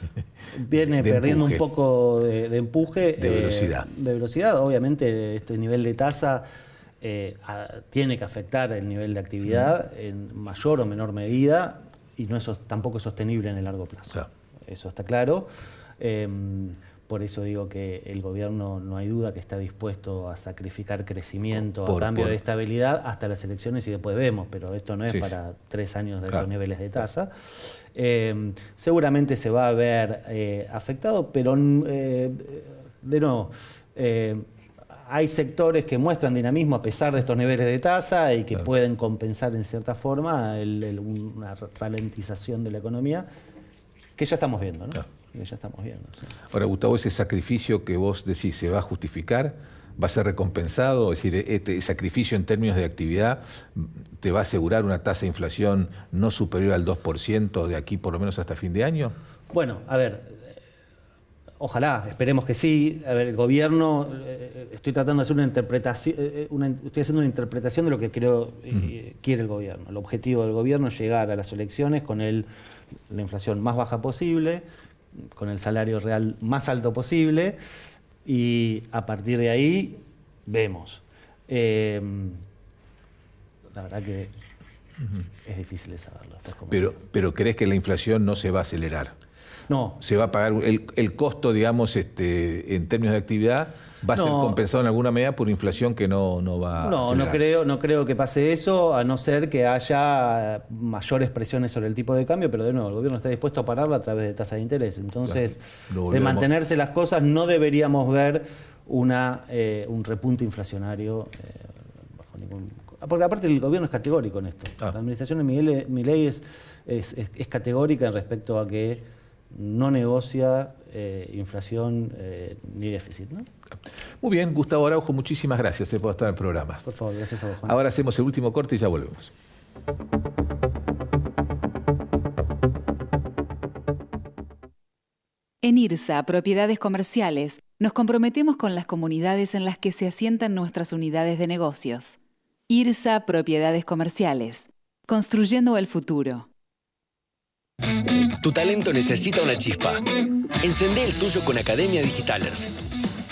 perdiendo un poco de empuje. De velocidad. De velocidad. Obviamente este nivel de tasa tiene que afectar el nivel de actividad en mayor o menor medida, y tampoco es sostenible en el largo plazo. Claro. Eso está claro. Por eso digo que el gobierno no hay duda que está dispuesto a sacrificar crecimiento a Por- cambio por- de estabilidad hasta las elecciones y después vemos, pero esto no es Sí, para 3 años de claro. estos niveles de tasa. Seguramente se va a ver afectado, pero de nuevo, hay sectores que muestran dinamismo a pesar de estos niveles de tasa y que Claro. pueden compensar en cierta forma una ralentización de la economía que ya estamos viendo, ¿no? Claro. Que ya estamos viendo, sí. Ahora, Gustavo, ese sacrificio que vos decís se va a justificar, va a ser recompensado, es decir, este sacrificio en términos de actividad te va a asegurar una tasa de inflación no superior al 2% de aquí por lo menos hasta fin de año. Bueno, a ver, ojalá, esperemos que sí. A ver, el gobierno, estoy tratando de hacer una interpretación, estoy haciendo una interpretación de lo que creo quiere el gobierno. El objetivo del gobierno es llegar a las elecciones con la inflación más baja posible, con el salario real más alto posible, y a partir de ahí vemos. La verdad que es difícil de saberlo. Después, cómo Pero ¿crees que la inflación no se va a acelerar? No. Se va a pagar el costo, digamos, en términos de actividad, va a ser compensado en alguna medida por inflación que no va a acelerarse. No creo que pase eso, a no ser que haya mayores presiones sobre el tipo de cambio, pero de nuevo, el gobierno está dispuesto a pararlo a través de tasas de interés. Entonces, Claro, de mantenerse las cosas, no deberíamos ver un repunte inflacionario bajo ningún... Porque aparte el gobierno es categórico en esto. La administración de Milei es categórica en respecto a que no negocia inflación ni déficit, ¿no? Muy bien, Gustavo Araujo, muchísimas gracias por estar en el programa. Por favor, gracias a vos, Juan. Ahora hacemos el último corte y ya volvemos. En IRSA, Propiedades Comerciales, nos comprometemos con las comunidades en las que se asientan nuestras unidades de negocios. IRSA, Propiedades Comerciales, construyendo el futuro. Tu talento necesita una chispa. Encendé el tuyo con Academia Digitalers,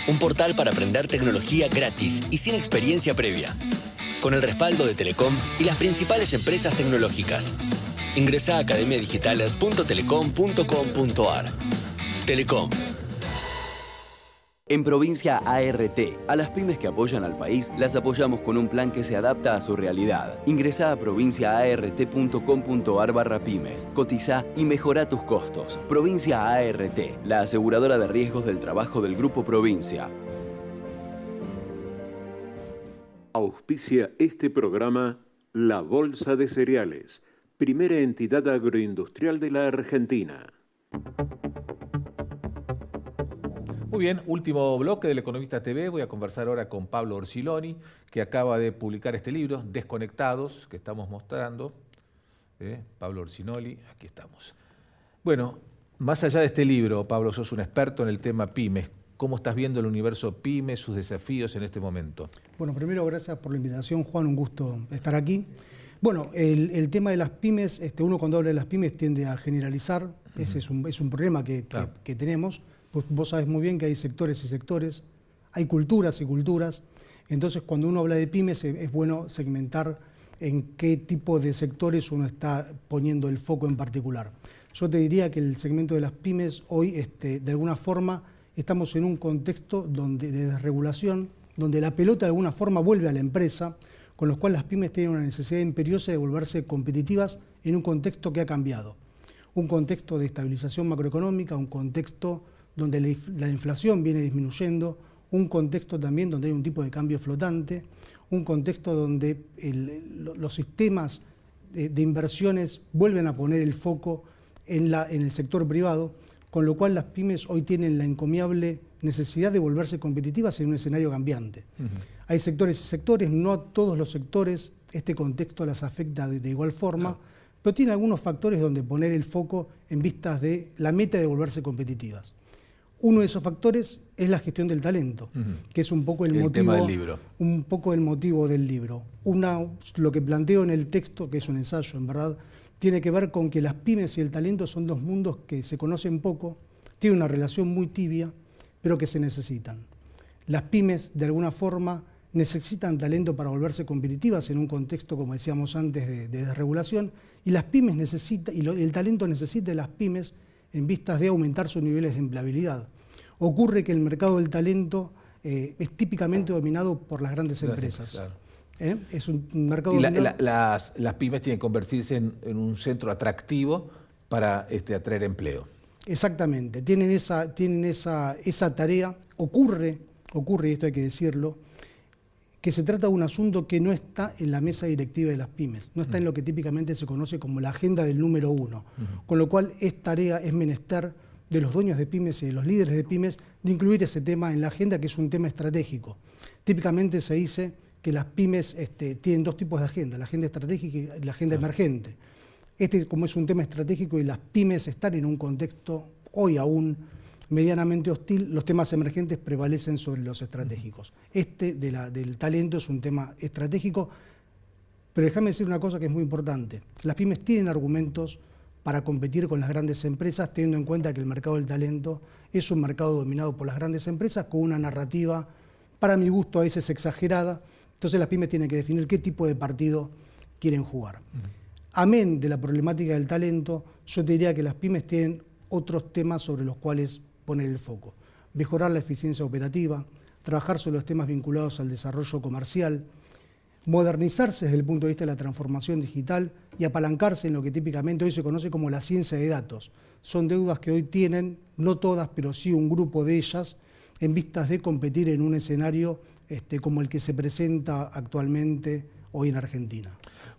un portal para aprender tecnología gratis y sin experiencia previa, con el respaldo de Telecom y las principales empresas tecnológicas. Ingresá a academiadigitalers.telecom.com.ar. Telecom. En Provincia ART, a las pymes que apoyan al país, las apoyamos con un plan que se adapta a su realidad. Ingresá a provinciaart.com.ar/pymes, cotizá y mejorá tus costos. Provincia ART, la aseguradora de riesgos del trabajo del Grupo Provincia. Auspicia este programa La Bolsa de Cereales, primera entidad agroindustrial de la Argentina. Muy bien, último bloque del Economista TV. Voy a conversar ahora con Pablo Orsiloni, que acaba de publicar este libro, Desconectados, que estamos mostrando. Pablo Orsiloni, aquí estamos. Bueno, más allá de este libro, Pablo, sos un experto en el tema pymes. ¿Cómo estás viendo el universo pymes, sus desafíos en este momento? Bueno, primero, gracias por la invitación, Juan, un gusto estar aquí. Bueno, el tema de las pymes, uno cuando habla de las pymes tiende a generalizar, ese es un problema que tenemos. Pues vos sabés muy bien que hay sectores y sectores, hay culturas y culturas, entonces cuando uno habla de pymes es bueno segmentar en qué tipo de sectores uno está poniendo el foco en particular. Yo te diría que el segmento de las pymes hoy, de alguna forma, estamos en un contexto de desregulación, donde la pelota de alguna forma vuelve a la empresa, con lo cual las pymes tienen una necesidad imperiosa de volverse competitivas en un contexto que ha cambiado. Un contexto de estabilización macroeconómica, un contexto donde la inflación viene disminuyendo, un contexto también donde hay un tipo de cambio flotante, un contexto donde los sistemas de inversiones vuelven a poner el foco en el sector privado, con lo cual las pymes hoy tienen la encomiable necesidad de volverse competitivas en un escenario cambiante. Hay sectores y sectores, no a todos los sectores este contexto las afecta de igual forma, pero tiene algunos factores donde poner el foco en vistas de la meta de volverse competitivas. Uno de esos factores es la gestión del talento, que es un poco el motivo, tema del libro. Un poco el motivo del libro. Lo que planteo en el texto, que es un ensayo en verdad, tiene que ver con que las pymes y el talento son dos mundos que se conocen poco, tienen una relación muy tibia, pero que se necesitan. Las pymes, de alguna forma, necesitan talento para volverse competitivas en un contexto, como decíamos antes, de desregulación, y las pymes el talento necesita de las pymes en vistas de aumentar sus niveles de empleabilidad. Ocurre que el mercado del talento es típicamente dominado por las grandes empresas. Claro. Es un mercado y dominado. las pymes tienen que convertirse en un centro atractivo para atraer empleo. Exactamente, tienen esa tarea. Ocurre, y esto hay que decirlo, que se trata de un asunto que no está en la mesa directiva de las pymes, no está en lo que típicamente se conoce como la agenda del número 1, con lo cual es menester de los dueños de pymes y de los líderes de pymes de incluir ese tema en la agenda, que es un tema estratégico. Típicamente se dice que las pymes tienen dos tipos de agenda, la agenda estratégica y la agenda emergente. Como es un tema estratégico y las pymes están en un contexto hoy aún medianamente hostil, los temas emergentes prevalecen sobre los estratégicos. Del talento es un tema estratégico, pero déjame decir una cosa que es muy importante. Las pymes tienen argumentos para competir con las grandes empresas, teniendo en cuenta que el mercado del talento es un mercado dominado por las grandes empresas con una narrativa, para mi gusto, a veces exagerada. Entonces las pymes tienen que definir qué tipo de partido quieren jugar. Amén de la problemática del talento, yo te diría que las pymes tienen otros temas sobre los cuales poner el foco. Mejorar la eficiencia operativa, trabajar sobre los temas vinculados al desarrollo comercial, modernizarse desde el punto de vista de la transformación digital y apalancarse en lo que típicamente hoy se conoce como la ciencia de datos. Son deudas que hoy tienen, no todas, pero sí un grupo de ellas, en vistas de competir en un escenario como el que se presenta actualmente hoy en Argentina.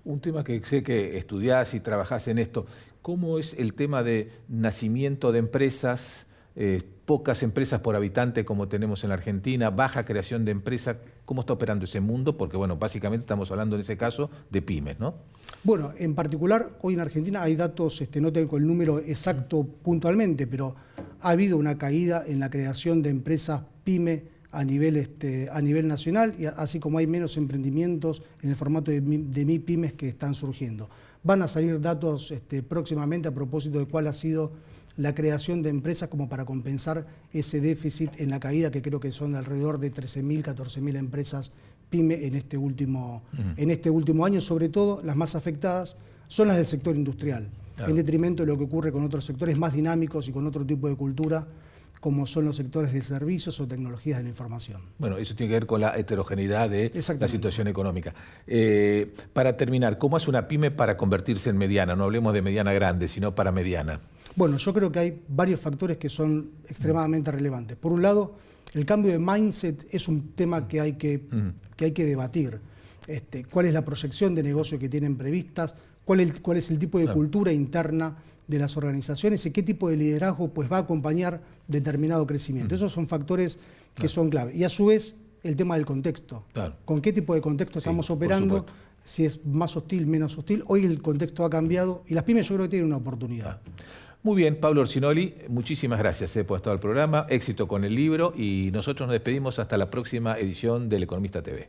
Un tema que sé que estudiás y trabajás en esto, ¿cómo es el tema de nacimiento de empresas, pocas empresas por habitante como tenemos en la Argentina, baja creación de empresas? ¿Cómo está operando ese mundo? Porque, bueno, básicamente estamos hablando en ese caso de pymes, ¿no? Bueno, en particular, hoy en Argentina hay datos, no tengo el número exacto puntualmente, pero ha habido una caída en la creación de empresas pyme a nivel nacional, y así como hay menos emprendimientos en el formato de MIPYMES que están surgiendo. Van a salir datos próximamente a propósito de cuál ha sido la creación de empresas como para compensar ese déficit en la caída, que creo que son de alrededor de 13.000, 14.000 empresas pyme en este último año. Sobre todo, las más afectadas son las del sector industrial, en detrimento de lo que ocurre con otros sectores más dinámicos y con otro tipo de cultura, como son los sectores de servicios o tecnologías de la información. Bueno, eso tiene que ver con la heterogeneidad de la situación económica. Para terminar, ¿cómo hace una pyme para convertirse en mediana? No hablemos de mediana grande, sino para mediana. Bueno, yo creo que hay varios factores que son extremadamente relevantes. Por un lado, el cambio de mindset es un tema que hay que debatir. ¿Cuál es la proyección de negocio que tienen previstas? ¿Cuál es el tipo de cultura interna de las organizaciones y qué tipo de liderazgo va a acompañar determinado crecimiento? Esos son factores que son clave. Y a su vez, el tema del contexto. Claro. ¿Con qué tipo de contexto estamos operando? Si es más hostil, menos hostil. Hoy el contexto ha cambiado y las pymes yo creo que tienen una oportunidad. Muy bien, Pablo Orsinoli, muchísimas gracias por estar al programa. Éxito con el libro y nosotros nos despedimos hasta la próxima edición del Economista TV.